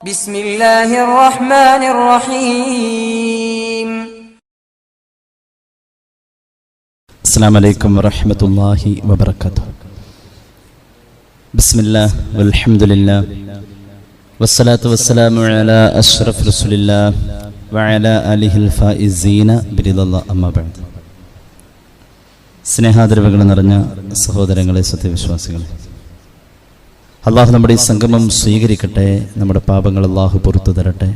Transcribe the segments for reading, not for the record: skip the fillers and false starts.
بسم الله الرحمن الرحيم. السلام عليكم ورحمة الله وبركاته. بسم الله والحمد لله والصلاة والسلام على أشرف رسول الله وعلى آله الفائزين برضا الله أما بعد. സ്നേഹാദരവുകൾ നിറഞ്ഞ സഹോദരങ്ങളെ, സത്യവിശ്വാസികളെ, അള്ളാഹു നമ്മുടെ ഈ സംഗമം സ്വീകരിക്കട്ടെ. നമ്മുടെ പാപങ്ങൾ അള്ളാഹു പുറത്തു തരട്ടെ.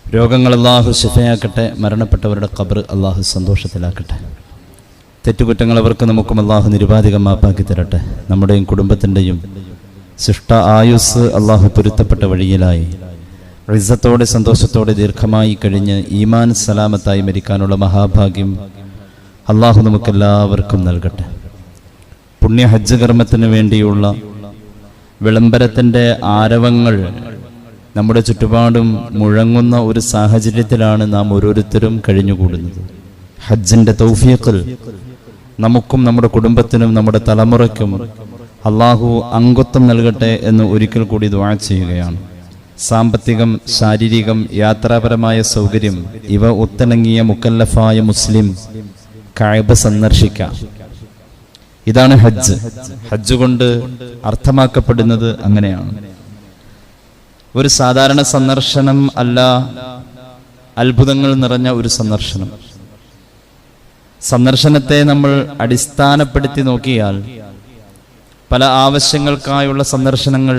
രോഗങ്ങൾ അള്ളാഹു ശിഫയാക്കട്ടെ. മരണപ്പെട്ടവരുടെ ഖബർ അള്ളാഹു സന്തോഷത്തിലാക്കട്ടെ. തെറ്റുകുറ്റങ്ങൾ അവർക്ക് നമുക്കും അള്ളാഹു നിരുപാധികം മാപ്പാക്കി തരട്ടെ. നമ്മുടെയും കുടുംബത്തിൻ്റെയും ശിഷ്ട ആയുസ് അള്ളാഹു പൊരുത്തപ്പെട്ട വഴിയിലായി ഇസ്സത്തോടെ സന്തോഷത്തോടെ ദീർഘമായി കഴിഞ്ഞ് ഈമാൻ സലാമത്തായി മരിക്കാനുള്ള മഹാഭാഗ്യം അള്ളാഹു നമുക്കെല്ലാവർക്കും നൽകട്ടെ. പുണ്യ ഹജ്ജ് കർമ്മത്തിന് വേണ്ടിയുള്ള വിളംബരത്തിൻ്റെ ആരവങ്ങൾ നമ്മുടെ ചുറ്റുപാടും മുഴങ്ങുന്ന ഒരു സാഹചര്യത്തിലാണ് നാം ഓരോരുത്തരും കഴിഞ്ഞുകൂടുന്നത്. ഹജ്ജിൻ്റെ തൗഫീഖിൽ നമുക്കും നമ്മുടെ കുടുംബത്തിനും നമ്മുടെ തലമുറയ്ക്കും അള്ളാഹു അംഗത്വം നൽകട്ടെ എന്ന് ഒരിക്കൽ കൂടി ദുആ ചെയ്യുകയാണ്. സാമ്പത്തികം, ശാരീരികം, യാത്രാപരമായ സൗകര്യം ഇവ ഒത്തിണങ്ങിയ മുക്കല്ലഫായ മുസ്ലിം കഅബ സന്ദർശിക്കാം. ഇതാണ് ഹജ്ജ്. ഹജ്ജ് കൊണ്ട് അർത്ഥമാക്കപ്പെടുന്നത് അങ്ങനെയാണ്. ഒരു സാധാരണ സന്ദർശനം അല്ല, അത്ഭുതങ്ങൾ നിറഞ്ഞ ഒരു സന്ദർശനം. സന്ദർശനത്തെ നമ്മൾ അടിസ്ഥാനപ്പെടുത്തി നോക്കിയാൽ പല ആവശ്യങ്ങൾക്കായുള്ള സന്ദർശനങ്ങൾ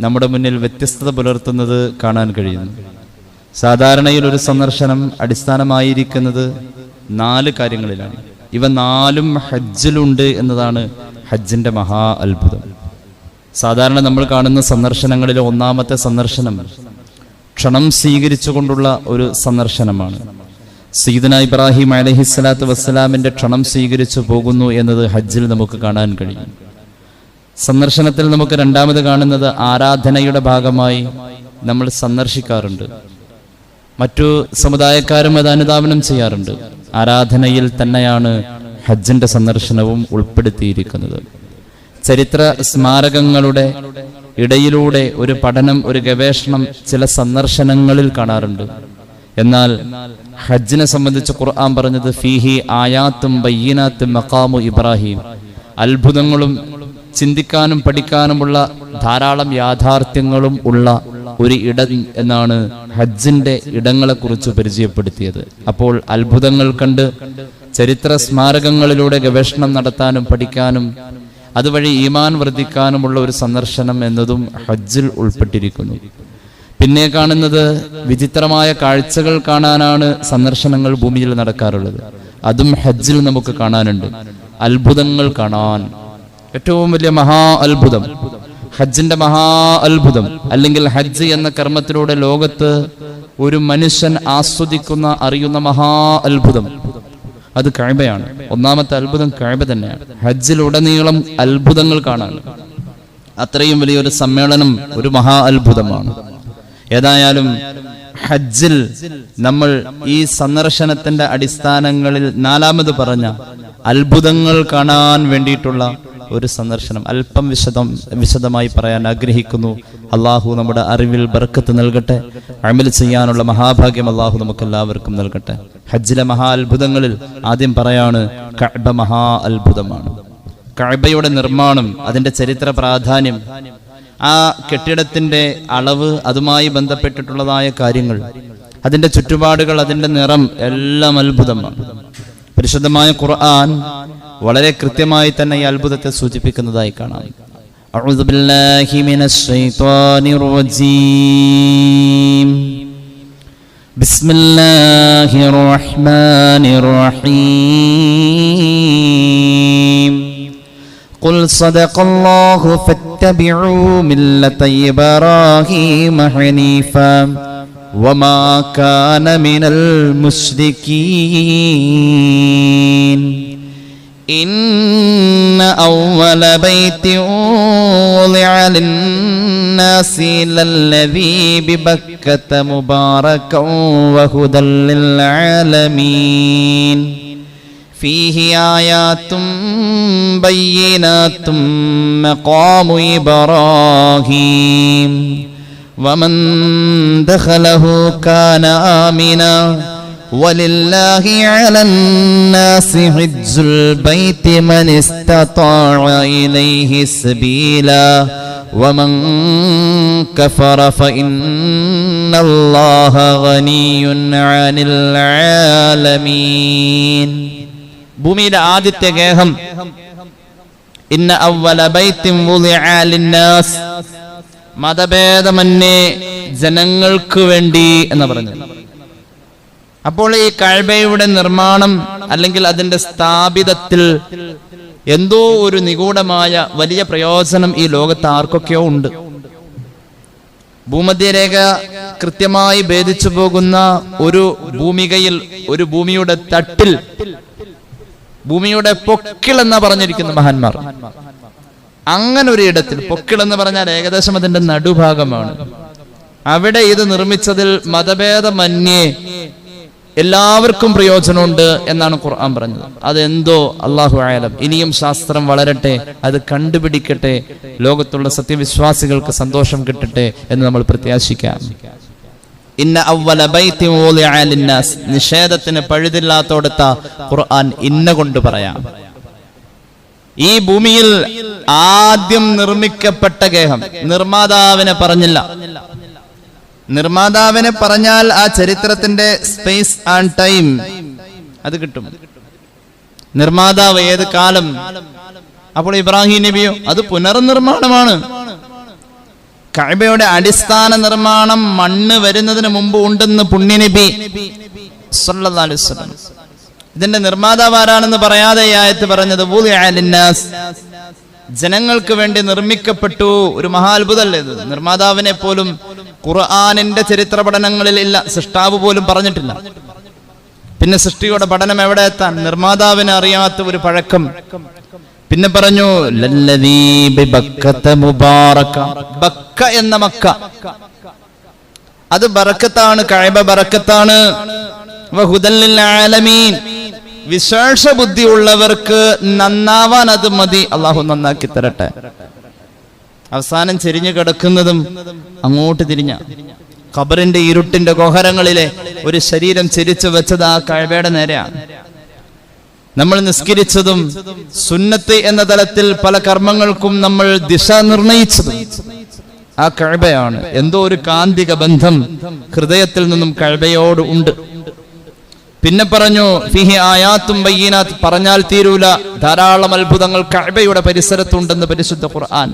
നമ്മുടെ മുന്നിൽ വ്യത്യസ്തത പുലർത്തുന്നത് കാണാൻ കഴിയുന്നു. സാധാരണയിൽ ഒരു സന്ദർശനം അടിസ്ഥാനമായിരിക്കുന്നത് 4 കാര്യങ്ങളിലാണ്. ഇവ 4ഉം ഹജ്ജിലുണ്ട് എന്നതാണ് ഹജ്ജിന്റെ മഹാ അത്ഭുതം. സാധാരണ നമ്മൾ കാണുന്ന സന്ദർശനങ്ങളിലെ ഒന്നാമത്തെ സന്ദർശനം ക്ഷണം സ്വീകരിച്ചുകൊണ്ടുള്ള ഒരു സന്ദർശനമാണ്. സയ്യിദുനാ ഇബ്രാഹിം അലൈഹിസ്സലാത്തു വസ്സലാമിന്റെ ക്ഷണം സ്വീകരിച്ചു പോകുന്നു എന്നത് ഹജ്ജിൽ നമുക്ക് കാണാൻ കഴിയും. സന്ദർശനത്തിൽ നമുക്ക് രണ്ടാമത് കാണുന്നത് ആരാധനയുടെ ഭാഗമായി നമ്മൾ സന്ദർശിക്കാറുണ്ട്. മറ്റു സമുദായക്കാരും അത് അനുധാവനം ചെയ്യാറുണ്ട്. ആരാധനയിൽ തന്നെയാണ് ഹജ്ജിന്റെ സന്ദർശനവും ഉൾപ്പെടുത്തിയിരിക്കുന്നത്. ചരിത്ര സ്മാരകങ്ങളുടെ ഇടയിലൂടെ ഒരു പഠനം, ഒരു ഗവേഷണം ചില സന്ദർശനങ്ങളിൽ കാണാറുണ്ട്. എന്നാൽ ഹജ്ജിനെ സംബന്ധിച്ച് ഖുർആൻ പറഞ്ഞത് ഫീഹി ആയാത്തും ബയ്യിനാത്തും മഖാമു ഇബ്രാഹിം, അത്ഭുതങ്ങളും ചിന്തിക്കാനും പഠിക്കാനുമുള്ള ധാരാളം യാഥാർത്ഥ്യങ്ങളും ഉള്ള ഒരു ഇടം എന്നാണ് ഹജ്ജിന്റെ ഇടങ്ങളെക്കുറിച്ച് പരിചയപ്പെടുത്തിയത്. അപ്പോൾ അത്ഭുതങ്ങൾ കണ്ട് ചരിത്ര സ്മാരകങ്ങളിലൂടെ ഗവേഷണം നടത്താനും പഠിക്കാനും അതുവഴി ഈമാൻ വർദ്ധിക്കാനുമുള്ള ഒരു സന്ദർശനം എന്നതും ഹജ്ജിൽ ഉൾപ്പെട്ടിരിക്കുന്നു. പിന്നെ കാണുന്നത് വിചിത്രമായ കാഴ്ചകൾ കാണാനാണ് സന്ദർശനങ്ങൾ ഭൂമിയിൽ നടക്കാറുള്ളത്. അതും ഹജ്ജിൽ നമുക്ക് കാണാനുണ്ട്. അത്ഭുതങ്ങൾ കാണാൻ ഏറ്റവും വലിയ മഹാ അത്ഭുതം, ഹജ്ജിന്റെ മഹാ അത്ഭുതം, അല്ലെങ്കിൽ ഹജ്ജ് എന്ന കർമ്മത്തിലൂടെ ലോകത്ത് ഒരു മനുഷ്യൻ ആസ്വദിക്കുന്ന, അറിയുന്ന മഹാ അത്ഭുതം അത് കഅബയാണ്. ഒന്നാമത്തെ അത്ഭുതം കഅബ തന്നെയാണ്. ഹജ്ജിലുടനീളം അത്ഭുതങ്ങൾ കാണാൻ അത്രയും വലിയൊരു സമ്മേളനം ഒരു മഹാ അത്ഭുതമാണ്. ഏതായാലും ഹജ്ജിൽ നമ്മൾ ഈ സന്ദർശനത്തിന്റെ അടിസ്ഥാനങ്ങളിൽ 4ാമത് പറഞ്ഞ അത്ഭുതങ്ങൾ കാണാൻ വേണ്ടിയിട്ടുള്ള ഒരു സന്ദർശനം അല്പം വിശദമായി പറയാൻ ആഗ്രഹിക്കുന്നു. അള്ളാഹു നമ്മുടെ അറിവിൽ ബർക്കത്ത് നൽകട്ടെ. അമൽ ചെയ്യാനുള്ള മഹാഭാഗ്യം അള്ളാഹു നമുക്ക് എല്ലാവർക്കും നൽകട്ടെ. ഹജ്ജിലെ മഹാ അത്ഭുതങ്ങളിൽ ആദ്യം പറയാണ് കഅബ മഹാ അത്ഭുതമാണ്. കഅബയുടെ നിർമ്മാണം, അതിന്റെ ചരിത്ര പ്രാധാന്യം, ആ കെട്ടിടത്തിന്റെ അളവ്, അതുമായി ബന്ധപ്പെട്ടിട്ടുള്ളതായ കാര്യങ്ങൾ, അതിന്റെ ചുറ്റുപാടുകൾ, അതിന്റെ നിറം എല്ലാം അത്ഭുതമാണ്. പരിശുദ്ധമായ ഖുർആൻ വളരെ കൃത്യമായി തന്നെ ഈ അത്ഭുതത്തെ സൂചിപ്പിക്കുന്നതായി കാണാം. അഊദു ബില്ലാഹി മിനശ് ശൈത്വാനിർ റജീം. ബിസ്മില്ലാഹിർ റഹ്മാനിർ റഹീം. ഖുൽ സദഖല്ലാഹു ഫത്തബിഉ മില്ലത ഇബ്രാഹീമ ഹനീഫാ വമാ കാന മിനൽ മുശ്രികീൻ. إن أول بيت وضع للناس للذي ببكة مباركا وهدى للعالمين فيه آيات بينات مقام إبراهيم വമൻ ദഖലഹു കാന ആമിനാ വലില്ലാഹി അലന്നാസി ഹജ്ജുൽ ബൈതി മൻ ഇസ്തതാഅ ഇലൈഹി സബീലാ വമൻ കഫറ ഫഇന്നല്ലാഹ ഗനിയ്യുൻ അനിൽ ആലമീൻ. ഭൂമിയിലെ ആദ്യത്തെ ഗേഹം ഇന്ന അവ്വല ബൈത്തിൻ വുളിഅ ലിന്നാസ്, മതഭേദമന്യേ ജനങ്ങൾക്ക് വേണ്ടി എന്ന് പറഞ്ഞു. അപ്പോൾ ഈ കഅബയുടെ നിർമ്മാണം അല്ലെങ്കിൽ അതിന്റെ സ്ഥാപിതത്തിൽ എന്തോ ഒരു നിഗൂഢമായ വലിയ പ്രയോജനം ഈ ലോകത്ത് ആർക്കൊക്കെയോ ഉണ്ട്. ഭൂമധ്യരേഖ കൃത്യമായി ഭേദിച്ചു പോകുന്ന ഒരു ഭൂമികയിൽ, ഒരു ഭൂമിയുടെ തട്ടിൽ, ഭൂമിയുടെ പൊക്കിൾ എന്ന് പറഞ്ഞിരിക്കുന്നു മഹാന്മാർ. അങ്ങനെ ഒരു ഇടത്തിൽ, പൊക്കിൾ എന്ന് പറഞ്ഞാൽ ഏകദേശം അതിന്റെ നടുഭാഗമാണ്, അവിടെ ഇത് നിർമ്മിച്ചതിൽ മതഭേദമന്യേ എല്ലാവർക്കും പ്രയോജനമുണ്ട് എന്നാണ് ഖുർആൻ പറഞ്ഞത്. അതെന്തോ അല്ലാഹു അഅലം. ഇനിയും ശാസ്ത്രം വളരട്ടെ, അത് കണ്ടുപിടിക്കട്ടെ, ലോകത്തുള്ള സത്യവിശ്വാസികൾക്ക് സന്തോഷം കിട്ടട്ടെ എന്ന് നമ്മൾ പ്രത്യാശിക്കാം. ഇന്ന അവ്വല ബൈത്തിൻ വുളിഅ ലിന്നാസ്, നിഷേധത്തിന് പഴുതില്ലാത്തോടത്ത ഖുർആൻ ഇന്ന കൊണ്ട് പറയാം. ഈ ഭൂമിയിൽ ആദ്യം നിർമ്മിക്കപ്പെട്ട ഗേഹം നിർമ്മാതാവിനെ പറഞ്ഞില്ല. നിർമ്മാതാവിനെ പറഞ്ഞാൽ ആ ചരിത്രത്തിന്റെ സ്പേസ് ആൻഡ് ടൈം അത് കിട്ടും. നിർമ്മാതാവ് ഏത് കാലം? അപ്പോൾ ഇബ്രാഹിം നബിയോ? അത് പുനർനിർമ്മാണമാണ്. കഅബയുടെ അടിസ്ഥാന നിർമ്മാണം മണ്ണ് വരുന്നതിന് മുമ്പ് ഉണ്ടെന്ന് പുണ്യനബി സല്ലല്ലാഹു അലൈഹി വസല്ലം. ഇതിന്റെ നിർമ്മാതാവ് ആരാണെന്ന് പറയാതെ ഈ ആയത്ത് പറഞ്ഞത് വുളിഅ ലിന്നാസ്, ജനങ്ങൾക്ക് വേണ്ടി നിർമ്മിക്കപ്പെട്ടു. ഒരു മഹാത്ഭുതമല്ലേ ഇത്? നിർമ്മാതാവിനെ പോലും ഖുർആനിന്റെ ചരിത്ര പഠനങ്ങളിൽ ഇല്ല, സൃഷ്ടാവ് പോലും പറഞ്ഞിട്ടില്ല. പിന്നെ സൃഷ്ടിയുടെ പഠനം എവിടെ എത്താൻ? നിർമ്മാതാവിനെ അറിയാത്ത ഒരു പഴക്കം. പിന്നെ പറഞ്ഞു ലല്ലദീ ബിബക്കത മുബാറക, ബക്ക എന്ന മക്ക അത് ബറക്കത്താണ്, കഅബ ബറക്കത്താണ്. വഹുദൽ ലിൽ ആലമീൻ, വിശേഷ ബുദ്ധിയുള്ളവർക്ക് നന്നാവാൻ അത് മതി. അള്ളാഹു നന്നാക്കി തരട്ടെ. അവസാനം ചെരിഞ്ഞു കിടക്കുന്നതും അങ്ങോട്ട് തിരിഞ്ഞ ഖബറിന്റെ ഇരുട്ടിന്റെ ഗോഹരങ്ങളിലെ ഒരു ശരീരം ചെരിച്ചു വെച്ചത് ആ കഅബയുടെ നേരെയാണ്. നമ്മൾ നിസ്കരിച്ചതും സുന്നത്ത് എന്ന തലത്തിൽ പല കർമ്മങ്ങൾക്കും നമ്മൾ ദിശ നിർണയിച്ചതും ആ കഅബയാണ്. എന്തോ ഒരു കാന്തിക ബന്ധം ഹൃദയത്തിൽ നിന്നും കഅബയോട് ഉണ്ട്. പിന്നെ പറഞ്ഞു ഫിഹി ആയാത്തും ബയ്യിനാത്ത്, പറഞ്ഞാൽ തീരൂല, ധാരാളം അത്ഭുതങ്ങൾ കഅബയുടെ പരിസരത്തുണ്ടെന്ന് പരിശുദ്ധ ഖുർആൻ.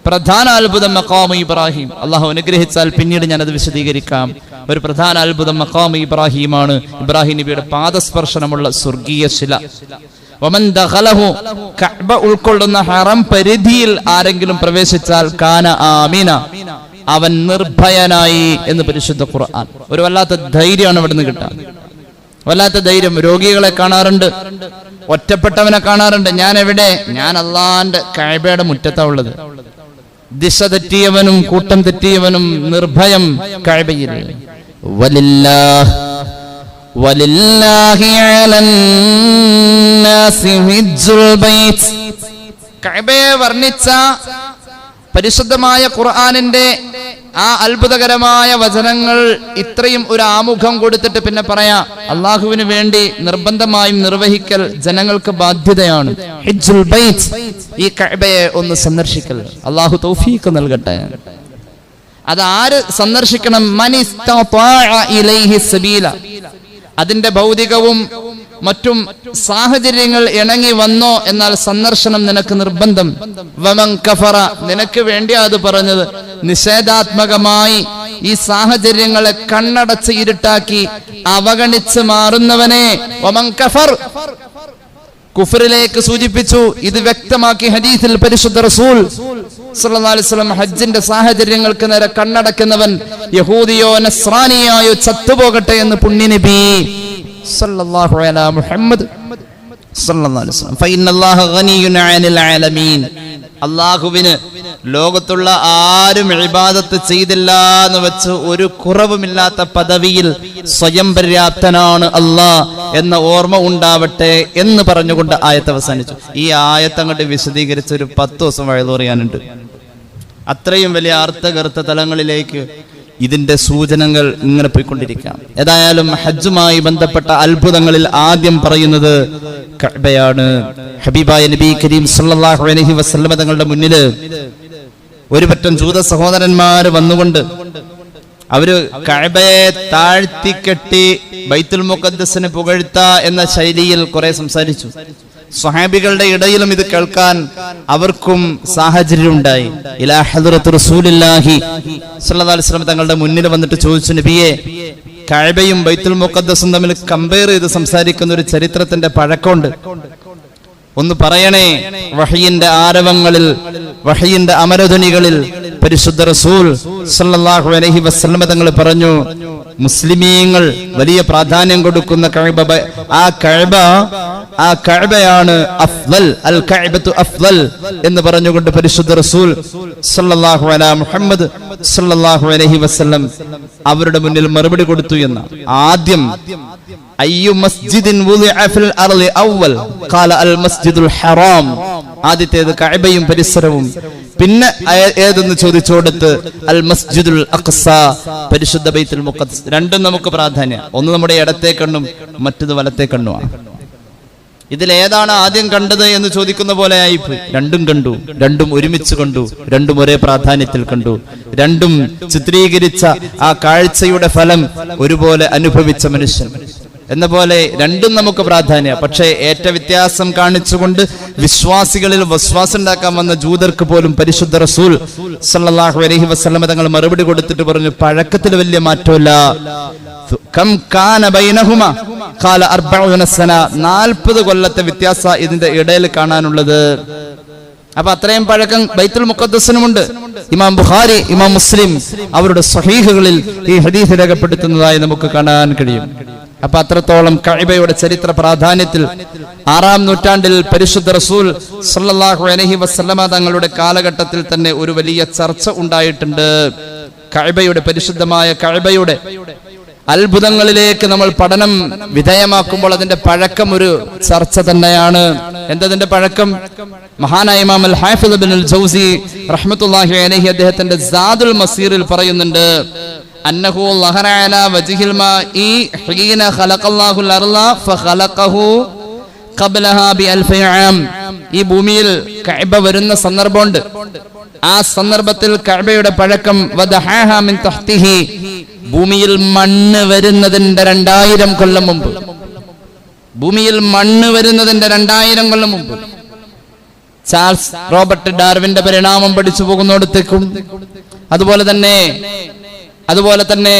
പ്രധാന അത്ഭുതം മഖാമു ഇബ്രാഹിം. അള്ളാഹു അനുഗ്രഹിച്ചാൽ പിന്നീട് ഞാനത് വിശദീകരിക്കാം. ഒരു പ്രധാന അത്ഭുതം മഖാമു ഇബ്രാഹിമാണ്, ഇബ്രാഹിം നബിയുടെ പാദസ്പർശനമുള്ള സ്വർഗീയ ശില. വമൻ ദഖലഹു, കഅബ ഉൾക്കൊള്ളുന്ന ഹറം പരിധിയിൽ ആരെങ്കിലും പ്രവേശിച്ചാൽ കാന ആമിന, അവൻ നിർഭയനായി എന്ന് പരിശുദ്ധ ഖുർആൻ. ഒരു വല്ലാത്ത ധൈര്യമാണ് ഇവിടുന്ന് കിട്ടാൻ, വല്ലാത്ത ധൈര്യം. രോഗികളെ കാണാറുണ്ട്, ഒറ്റപ്പെട്ടവനെ കാണാറുണ്ട്. ഞാൻ എവിടെ? ഞാൻ അള്ളാന്റെ കഅബയുടെ മുറ്റത്താ ഉള്ളത്. ദിശ തെറ്റിയവനും കൂട്ടം തെറ്റിയവനും നിർഭയം കഅബയിൽ. വലില്ലാഹി അലന്നാസി ഹജ്ജുൽ ബൈത്ത്, കഅബയെ വർണ്ണിച്ച പരിശുദ്ധമായ ഖുർആനിന്റെ ആ അത്ഭുതകരമായ വചനങ്ങൾ ഇത്രയും ഒരു ആമുഖം കൊടുത്തിട്ട് പിന്നെ പറയാ, അള്ളാഹുവിന് വേണ്ടി നിർബന്ധമായും നിർവഹിക്കൽ ജനങ്ങൾക്ക് ബാധ്യതയാണ്. ഹജ്ജുൽ ബൈത്ത്, ഈ കഅബയെ ഒന്ന് സന്ദർശിക്കൽ. അള്ളാഹു തൗഫീഖ് നൽകട്ടെ. അത് ആര് സന്ദർശിക്കണം? മൻ ഇസ്തതാഅ ഇലൈഹി സബീല, അതിന്റെ ഭൗതികവും മറ്റും സാഹചര്യങ്ങൾ ഇണങ്ങി വന്നോ എന്നാൽ സന്ദർശനം നിനക്ക് നിർബന്ധം. വമൻ കഫറ, നിനക്ക് വേണ്ടിയാ അത് പറഞ്ഞത്. നിഷേധാത്മകമായി ഈ സാഹചര്യങ്ങളെ കണ്ണടച്ച് ഇരുട്ടാക്കി അവഗണിച്ച് മാറുന്നവനെ വമൻ കഫർ, കുഫറിലേക്ക് സൂചിപ്പിച്ചു. ഇത് വ്യക്തമാക്കി ഹദീസിൽ പരിശുദ്ധ റസൂൽ സല്ലല്ലാഹു അലൈഹി വസല്ലം, ഹജ്ജിന്റെ സാഹചര്യങ്ങൾക്ക് നേരെ കണ്ണടക്കുന്നവൻ യഹൂദിയോ നസ്രാനിയായോ ചത്തുപോകട്ടെ എന്ന് പുണ്യനബി സല്ലല്ലാഹു അലാ മുഹമ്മദ് സല്ലല്ലാഹു അലൈഹി വസല്ലം. ഫഇന്നല്ലാഹ ഗനിയ്യുൻ അനിൽ ആലമീൻ, അല്ലാഹുവിന് ലോകത്തുള്ള ആരും ഇബാദത്ത് ചെയ്തില്ല എന്ന് വെച്ച് ഒരു കുറവുമില്ലാത്ത പദവിയിൽ സ്വയം പര്യാപ്തനാണ് അല്ലാഹ് എന്ന ഓർമ്മ ഉണ്ടാവട്ടെ എന്ന് പറഞ്ഞുകൊണ്ട് ആയത്ത് അവസാനിച്ചു. ഈ ആയത്ത് അങ്ങോട്ട് വിശദീകരിച്ച് ഒരു 10 ദിവസം വഴുതു പറയാനുണ്ട്. അത്രയും വലിയ അർത്ഥകർത്ത തലങ്ങളിലേക്ക് ഇതിന്റെ സൂചനകൾ ഇങ്ങനെ പോയിക്കൊണ്ടിരിക്കാം. ഏതായാലും ഹജ്ജുമായി ബന്ധപ്പെട്ട അത്ഭുതങ്ങളിൽ ആദ്യം പറയുന്നത് കഅബയാണ്. ഹബീബായ നബി കരീം സല്ലല്ലാഹു അലൈഹി വസല്ലം തങ്ങളുടെ മുന്നിൽ ഒരു പറ്റം ജൂത സഹോദരന്മാര് വന്നുകൊണ്ട് അവര് കഅബയെ താഴ്ത്തിക്കെട്ടി ബൈത്തുൽ മുഖദ്ദസിനെ പുകഴ്ത്ത എന്ന ശൈലിയിൽ കുറെ സംസാരിച്ചു. സ്വഹാബികളുടെ ഇടയിലും ഇത് കേൾക്കാൻ അവർക്കും സാഹചര്യം ഉണ്ടായി. ഇലാ ഹദ്റത്ത് റസൂലുള്ളാഹി സ്വല്ലല്ലാഹു അലൈഹി വസല്ലം തങ്ങളുടെ മുന്നിൽ വന്നിട്ട് ചോദിച്ചു, നബിയെ, കഅബയും ബൈത്തുൽ മുഖദ്ദസും തമ്മിൽ കമ്പയർ ചെയ്ത് സംസാരിക്കുന്ന ഒരു ചരിത്രത്തിന്റെ പഴക്കമുണ്ട്, ഒന്ന് പറയണേ. വഹയിന്റെ ആരവങ്ങളിൽ, വഹയിന്റെ അമരധ്വനികളിൽ പരിശുദ്ധ റസൂൽ സല്ലല്ലാഹു അലൈഹി വസല്ലം തങ്ങൾ പറഞ്ഞു, മുസ്ലിമീങ്ങൾ വലിയ പ്രാധാന്യം കൊടുക്കുന്ന കഅബ, ആ കഅബയാണ് അഫ്ളൽ, അൽ കഅബത്തു അഫ്ളൽ എന്ന് പറഞ്ഞുകൊണ്ട് പരിശുദ്ധ റസൂൽ സല്ലല്ലാഹു അലാ മുഹമ്മദ് സല്ലല്ലാഹു അലൈഹി വസല്ലം അവരുടെ മുന്നിൽ മറുപടി കൊടുത്തു എന്ന്. ആദ്യം അയ്യു മസ്ജിദിൻ വുദിഅ ഫിൽ അർളി അവ്വൽ ഖാല അൽ മസ്ജിദുൽ ഹറാം, ആദ്യത്തേത് കഅബയും പരിസരവും. പിന്നെ ഏതെന്ന് ചോദിച്ചോടത്ത് അൽ മസ്ജിദുൽ അഖ്സ, പരിശുദ്ധ ബൈത്തുൽ മുഖദ്ദസ്. രണ്ടും നമുക്ക് പ്രാധാന്യം. ഒന്ന് നമ്മുടെ ഇടത്തെ കണ്ണും മറ്റത് വലത്തെ കണ്ണുമാണ്. ഇതിലേതാണ് ആദ്യം കണ്ടത് എന്ന് ചോദിക്കുന്ന പോലെ ആയിപ്പോയി. രണ്ടും കണ്ടു, രണ്ടും ഒരുമിച്ച് കണ്ടു, രണ്ടും ഒരേ പ്രാധാന്യത്തിൽ കണ്ടു. രണ്ടും ചിത്രീകരിച്ച ആ കാഴ്ചയുടെ ഫലം ഒരുപോലെ അനുഭവിച്ച മനുഷ്യൻ എന്ന പോലെ രണ്ടും നമുക്ക് പ്രാധാന്യം. പക്ഷേ ഏറ്റ വ്യത്യാസം കാണിച്ചുകൊണ്ട് വിശ്വാസികളിൽ വിശ്വാസം ഉണ്ടാക്കാൻ വന്ന ജൂതർക്ക് പോലും പരിശുദ്ധ റസൂൽ സല്ലല്ലാഹു അലൈഹി വസല്ലം തങ്ങൾ മറുപടി കൊടുത്തിട്ട് പറഞ്ഞു, പഴക്കത്തിൽ വലിയ മാറ്റമില്ല. കം കാന ബൈനഹുമാ ഖാല 40 സന, 40 കൊല്ലത്തെ വ്യത്യാസ ഇതിന്റെ ഇടയിൽ കാണാനുള്ളത്. അപ്പൊ അത്രയും പഴക്കം ബൈത്തുൽ മുഖദ്ദസിനുമുണ്ട്. ഇമാം ബുഖാരി, ഇമാം മുസ്ലിം അവരുടെ സ്വഹീഹുകളിൽ ഈ ഹദീസ് രേഖപ്പെടുത്തുന്നതായി നമുക്ക് കാണാൻ കഴിയും. അപ്പൊ അത്രത്തോളം കഅബയുടെ ചരിത്ര പ്രാധാന്യത്തിൽ 6-ാം നൂറ്റാണ്ടിൽ പരിശുദ്ധ റസൂൽ സല്ലല്ലാഹു അലൈഹി വസല്ലമ തങ്ങളുടെ കാലഘട്ടത്തിൽ തന്നെ ഒരു വലിയ ചർച്ച ഉണ്ടായിട്ടുണ്ട്. കഅബയുടെ, പരിശുദ്ധമായ കഅബയുടെ അത്ഭുതങ്ങളിലേക്ക് നമ്മൾ പഠനം വിധേയമാക്കുമ്പോൾ അതിന്റെ പഴക്കം ഒരു ചർച്ച തന്നെയാണ്. എന്തതിന്റെ പഴക്കം? മഹാനായ ഇമാം അൽ ഹാഫിദ് ഇബ്നുൽ ജൗസി റഹ്മത്തുള്ളാഹി അലൈഹി അദ്ദേഹത്തിന്റെ സാദുൽ മസീറിൽ പറയുന്നുണ്ട്, അന്നഹു ലഹറ അലാ വജ്ഹിൽ മാഇ ഹീന ഖലഖല്ലാഹുൽ അർള ഫഖലഖഹു ഖബ്ലഹാ ബി1000 ആം. ഈ ഭൂമിയിൽ കഅബ വരുന്ന സന്ദർഭമുണ്ട്. ആ സന്ദർഭത്തിൽ കഅബയുടെ പഴക്കം വദഹാഹാ മിൻ തഹ്തിഹി, ഭൂമിയിൽ മണ്ണ് വരുന്നതിന്റെ 2000 കൊല്ലം മുമ്പ്, ഭൂമിയിൽ മണ്ണ് വരുന്നതിന്റെ 2000 കൊല്ലം മുമ്പ്. ചാൾസ് റോബർട്ട് ഡാർവിന്റെ പരിണാമം പഠിച്ചു പോകുന്നിടത്തേക്കും അതുപോലെ തന്നെ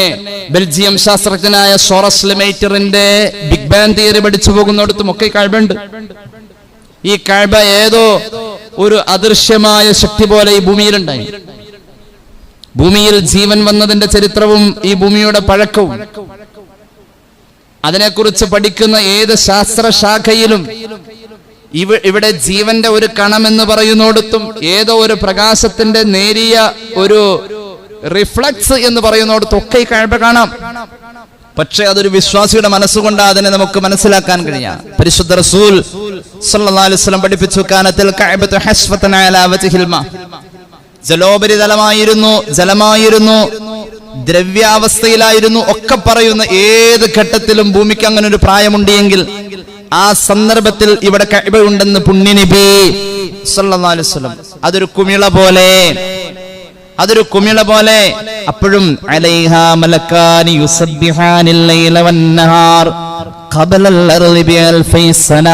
ബെൽജിയം ശാസ്ത്രജ്ഞനായ സോറസ് ലെമൈറ്ററിന്റെ ബിഗ് ബാങ് തിയറി പഠിച്ചു പോകുന്നിടത്തും ഒക്കെ കഅബയുണ്ട്. ഈ കഅബ ഏതോ ഒരു അദൃശ്യമായ ശക്തി പോലെ ഈ ഭൂമിയിലുണ്ടായി. ഭൂമിയിൽ ജീവൻ വന്നതിന്റെ ചരിത്രവും ഈ ഭൂമിയുടെ പഴക്കവും അതിനെക്കുറിച്ച് പഠിക്കുന്ന ഏത് ശാസ്ത്രശാഖയിലും ഇവിടെ ജീവന്റെ ഒരു കണമെന്ന് പറയുന്നിടത്തും ഏതോ ഒരു പ്രകാശത്തിന്റെ നേരിയ ഒരു റിഫ്ലക്സ് എന്ന് പറയുന്നിടത്തൊക്കെ ഈ കഅബ കാണാം. പക്ഷെ അതൊരു വിശ്വാസിയുടെ മനസ്സുകൊണ്ട് അതിനെ നമുക്ക് മനസ്സിലാക്കാൻ കഴിയാം. പരിശുദ്ധ റസൂൽ സല്ലല്ലാഹു അലൈഹി വസല്ലം പഠിപ്പിച്ചു, കാനത്തിൽ കഅബത്തു ഹസ്വതൻ അലാ വജ്ഹിൽ മാ, ജലമായിരുന്നു, ദ്രവ്യാവസ്ഥയിലായിരുന്നു ഒക്കെ പറയുന്ന ഏത് ഘട്ടത്തിലും ഭൂമിക്ക് അങ്ങനെ ഒരു പ്രായമുണ്ടെങ്കിൽ ആ സന്ദർഭത്തിൽ ഇവിടെ കഅബ ഉണ്ടെന്ന് പുണ്യനബി സല്ലല്ലാഹു അലൈഹി വസല്ലം. അതൊരു കുമിള പോലെ അപ്പോഴും അലൈഹാ മലക്കാനി യുസബ്ബിഹാനിൽ ലൈല വന്നഹാർ ഖബലൽ അർളി ബി1000 സന.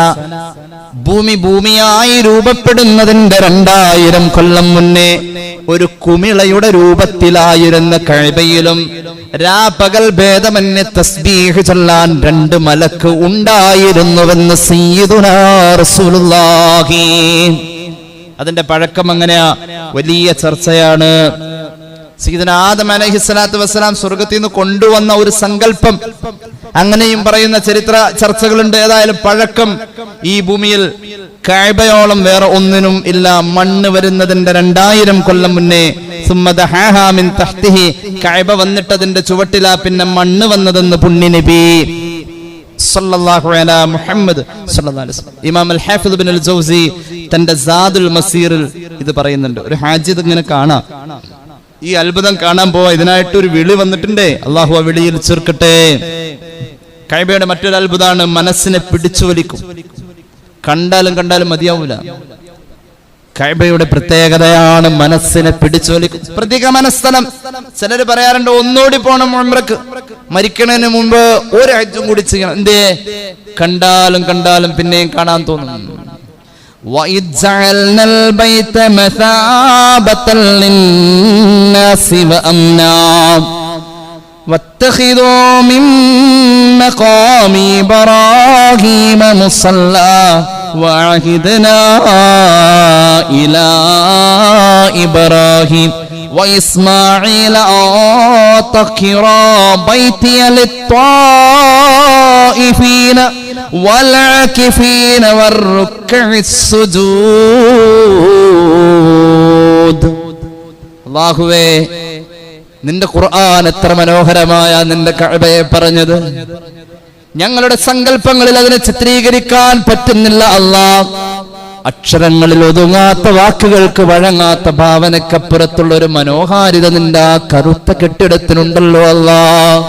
ഭൂമിയായി രൂപപ്പെടുന്നതിന്റെ 2000 കൊല്ലം മുന്നേ ഒരു കുമിളയുടെ രൂപത്തിലായിരുന്ന കഅബയിലും രാപകൽ ഭേദമന്യേ തസ്ബീഹ് ചൊല്ലാൻ 2 മലക്ക് ഉണ്ടായിരുന്നുവെന്ന് സയ്യിദുനാ റസൂലുള്ളാഹി. അതിന്റെ പഴക്കം അങ്ങനെയാ, വലിയ ചർച്ചയാണ്. സയ്യിദുനാ ആദം അലൈഹിസ്സലാത്തു വസ്സലാം സ്വർഗ്ഗത്തിൽ നിന്ന് കൊണ്ടുവന്ന ഒരു സങ്കല്പം, അങ്ങനെയും പറയുന്ന ചരിത്ര ചർച്ചകളുണ്ട്. ഏതായാലും പഴക്കം ഈ ഭൂമിയിൽ കഅബയോളം വേറെ ഒന്നിനും ഇല്ല. മണ്ണ് വരുന്നതിന്റെ 2000 കൊല്ലം മുന്നേ സുമ്മദഹാഹാ മിൻ തഹ്തിഹി, കഅബ വന്നിട്ടതിന്റെ ചുവട്ടിലാ പിന്നെ മണ്ണ് വന്നതെന്ന് പുണ്യനബി സല്ലല്ലാഹു അലാ മുഹമ്മദ് സല്ലല്ലാഹു അലൈഹി വസല്ലം. ഇമാം അൽ ഹാഫിദ് ഇബ്നുൽ ജൗസി തന്റെ സാദുൽ മസീറിൽ ഇത് പറയുന്നുണ്ട്. ഒരു ഹാജി ഇങ്ങനെ കാണാം, ഈ അത്ഭുതം കാണാൻ പോവാ. ഇതിനായിട്ടൊരു വിളി വന്നിട്ടുണ്ടേ. അള്ളാഹു ആ വിളിയിൽ ചേർക്കട്ടെ. കഅബയുടെ മറ്റൊരു അത്ഭുതമാണ്, മനസ്സിനെ പിടിച്ചു വലിക്കും. കണ്ടാലും മതിയാവൂല. കഅബയുടെ പ്രത്യേകതയാണ് മനസ്സിനെ പിടിച്ചു വലിക്കും. പ്രത്യേക മനസ്ഥലം. ചിലര് പറയാറുണ്ട് ഒന്നുകൂടി പോണം ഉംറക്ക്, മരിക്കണതിന് മുമ്പ് ഒരു ഹജ്ജും കൂടി ചെയ്യണം. എന്തേ? കണ്ടാലും പിന്നെയും കാണാൻ തോന്നും. وَإِذْ جَعَلْنَا الْبَيْتَ مَثَابَةً لِلنَّاسِ وَأَمْنًا وَاتَّخِذُوا مِن مَّقَامِ إِبْرَاهِيمَ مُصَلًّى وَعَهِدْنَا إِلَى إِبْرَاهِيمَ وَإِسْمَاعِيلَ أَن طَهِّرَا بَيْتِيَ لِلطَّائِفِينَ والعاكفين والركع السجود. അല്ലാഹുവേ, നിന്റെ ഖുർആൻ എത്ര മനോഹരമായ നിന്റെ കഅബയെ പറഞ്ഞത്. ഞങ്ങളുടെ സങ്കല്പങ്ങളിൽ അതിനെ ചിത്രീകരിക്കാൻ പറ്റുന്നില്ല അല്ലാഹ്. അക്ഷരങ്ങളിൽ ഒതുങ്ങാത്ത, വാക്കുകൾക്ക് വഴങ്ങാത്ത ഭാവനക്കപ്പുറത്തുള്ള ഒരു മനോഹാരിത നിന്റെ ആ കറുത്ത കെട്ടിടത്തിനുണ്ടല്ലോ അല്ലാഹ്.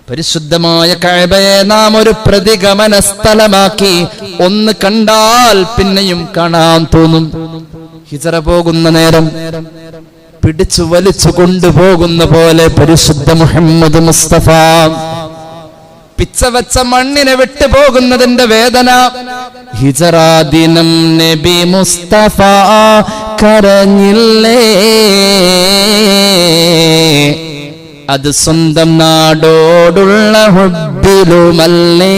പരിശുദ്ധമായ കഅബയെ നാം ഒരു പ്രതിഗമന സ്ഥലമാക്കി. ഒന്ന് കണ്ടാൽ പിന്നെയും കാണാൻ തോന്നും. ഹിജറ പോകുന്ന നേരം പിടിച്ചു വലിച്ചു കൊണ്ടുപോകുന്ന പോലെ പരിശുദ്ധ മുഹമ്മദ് മുസ്തഫ പിച്ചവച്ച മണ്ണിനെ വിട്ടുപോകുന്നതിന്റെ വേദന. ഹിജറ ദിനം നബി മുസ്തഫ കരഞ്ഞില്ലേ, അത് സ്വന്തം നാടോടുള്ള ഹുബ്ബിലുമല്ലേ.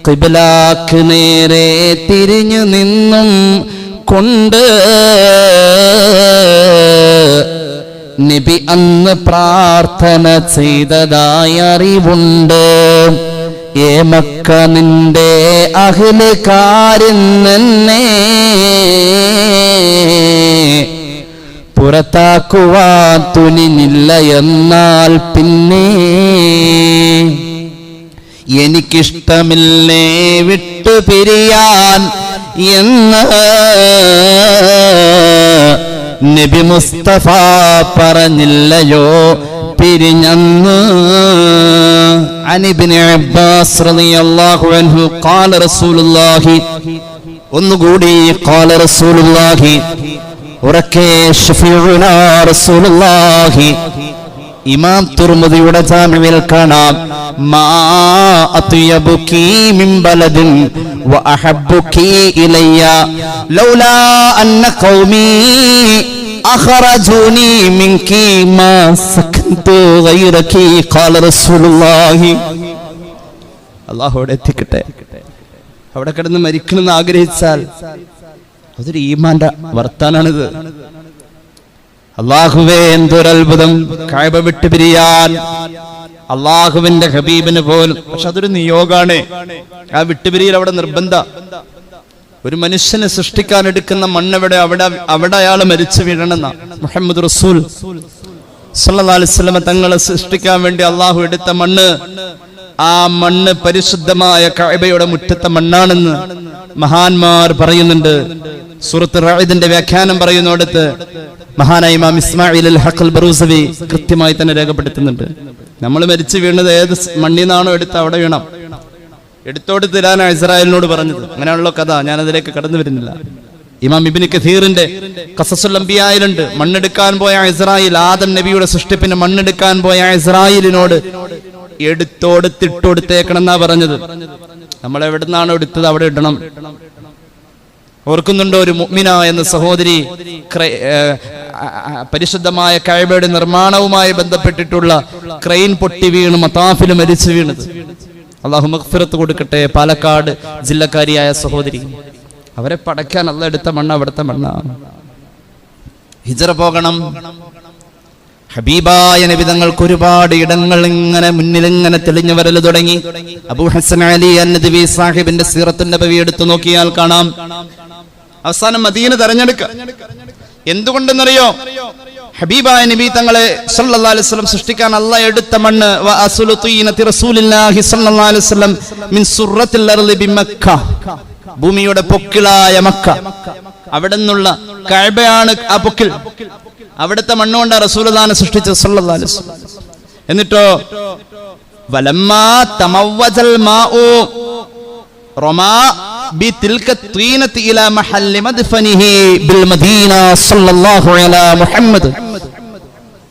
ഖിബ്ലാക്ക് നേരെ തിരിഞ്ഞു നിന്നും കൊണ്ട് നബി അന്ന് പ്രാർത്ഥന ചെയ്തതായി അറിവുണ്ട്. ഏ മക്ക, നിന്റെ അഹ്ലുകാരിൽ നിന്നെ പുറത്താക്കുവാൻ തുനിഞ്ഞില്ല. എന്നാൽ പിന്നെ എനിക്കിഷ്ടമില്ലേ വിട്ടുപിരിയാൻ എന്ന് നബി മുസ്തഫ പറഞ്ഞില്ലയോ പിരിഞ്ഞന്ന്. അൻ ഇബ്നു അബ്ബാസ് റളിയല്ലാഹു അൻഹു ഖാല റസൂലുള്ളാഹി, ഒന്നുകൂടി ഖാല റസൂലുള്ളാഹി, ഉറക്കെ ശഫീഉനാ റസൂലുള്ളാഹി. ഇമാം തുർമുദിയുടെ ജാമിഉൽ കാണാം, മാ അത്യബുകി മിൻ ബലദിൻ വഅഹബ്ബുകി ഇലയ്യ ലൗലാ അന്ന ഖൗമി അഖറജൂനി മിൻകി മാ സകൻതു ഗൈറകി ഖാല റസൂലുള്ളാഹി. അല്ലാഹു അവിടെ എത്തിക്കട്ടെ. അവിടെ കിടന്ന് മരിക്കണമെന്ന് ആഗ്രഹിച്ചാൽ അതൊരു ഈമാന്റെ വർത്താനാണിത്. അല്ലാഹുവേ, എന്തൊരത്ഭുതം. കഅബ വിട്ടു പിരിയാൻ അള്ളാഹുവിന്റെ ഹബീബിന് പോലും. പക്ഷെ അതൊരു നിയോഗാണ്. ആ വിട്ടുപിരിയിൽ അവിടെ നിർബന്ധ. ഒരു മനുഷ്യനെ സൃഷ്ടിക്കാൻ എടുക്കുന്ന മണ്ണെവിടെ, അവിടെ അയാൾ മരിച്ചു വീഴണമെന്ന മുഹമ്മദ് റസൂൽ സല്ലല്ലാഹു അലൈഹി വസല്ലം തങ്ങളെ സൃഷ്ടിക്കാൻ വേണ്ടി അള്ളാഹു എടുത്ത മണ്ണ്, ആ മണ്ണ് പരിശുദ്ധമായ കഅബയുടെ മുറ്റത്തെ മണ്ണാണെന്ന് മഹാന്മാർ പറയുന്നുണ്ട്. സൂറത്ത് റഅദിന്റെ വ്യാഖ്യാനം പറയുന്നിടത്ത് മഹാനായ ഇമാം ഇസ്മാഈൽ അൽ ഹഖ് അൽ ബറൂസവി കൃത്യമായി തന്നെ രേഖപ്പെടുത്തുന്നുണ്ട്. നമ്മൾ മരിച്ചു വീണത് ഏത് മണ്ണിൽ നിന്നാണോ എടുത്ത് അവിടെ വീണം. എടുത്തോട്ട് തരാനാണ് ഇസ്രായേലിനോട് പറഞ്ഞത്. അങ്ങനെയാണല്ലോ കഥ. ഞാൻ അതിലേക്ക് കടന്നു വരുന്നില്ല. ഇമാം ഇബ്നു കഥീറിന്റെ ഖസസുൽ അംബിയായിലുണ്ട്, മണ്ണെടുക്കാൻ പോയ ഇസ്രായേൽ, ആദം നബിയുടെ സൃഷ്ടിപ്പിന് മണ്ണെടുക്കാൻ പോയ ഇസ്രായേലിനോട് എടുത്തോടുത്തിട്ടൊടുത്തേക്കണം എന്നാ പറഞ്ഞത്. നമ്മൾ എവിടുന്നാണോ എടുത്തത് അവിടെ ഇടണം. ഓർക്കുന്നുണ്ടോ, ഒരു മുഅ്മിന എന്ന സഹോദരി പരിശുദ്ധമായ കഅബയുടെ നിർമ്മാണവുമായി ബന്ധപ്പെട്ടിട്ടുള്ള ക്രെയിൻ പൊട്ടി വീണ് മതാഫിൽ മരിച്ചു വീണത്. അല്ലാഹു മഗ്ഫിറത്ത് കൊടുക്കട്ടെ. പാലക്കാട് ജില്ലക്കാരിയായ സഹോദരി, അവരെ പടയ്ക്കാൻ അല്ലാഹു എടുത്ത മണ്ണ് അവിടുത്തെ മണ്ണാണ്. ഹിജ്റ പോകണം. ഹബീബായ നബി തങ്ങൾക്ക് ഒരുപാട് ഇടങ്ങൾ ഇങ്ങനെ മുന്നിൽ ഇങ്ങനെ തെളിഞ്ഞു വരൽ തുടങ്ങി. അബൂ ഹസൻ അലി അൻ-നദ്വി സാഹിബിന്റെ സീറത്തുൻ നബവി എടുത്തു നോക്കിയാൽ കാണാം അവസാനം മദീന തെരഞ്ഞെടുക്കുക. എന്തുകൊണ്ടെന്നറിയോ? ഹബീബായ നബി തങ്ങളെ സല്ലല്ലാഹു അലൈഹി വസല്ലം സൃഷ്ടിക്കാൻ അല്ലാഹ് എടുത്ത മണ്ണ് വഅസ്ലു തീനതി റസൂലില്ലാഹി സല്ലല്ലാഹു അലൈഹി വസല്ലം മിൻ സുറത്തിൽ അർളി ബിമക്ക, ഭൂമിയുടെ പൊക്കിളായ മക്ക, അവിടെ നിന്നുള്ള കഅബയാണ് ആ പൊക്കിൾ. അവിടുത്തെ മണ്ണുകൊണ്ടാണ് റസൂലുള്ളാഹിനെ സൃഷ്ടിച്ചത് സല്ലല്ലാഹു അലൈഹി വസല്ലം. എന്നിട്ടോ വലമ്മാ തമവ്വജൽ മാഉ റമാ ബിതിൽക തീനതി ഇലാ മഹല്ലി മദ്ഫനിഹി ബിൽ മദീന സല്ലല്ലാഹു അലാ മുഹമ്മദ്.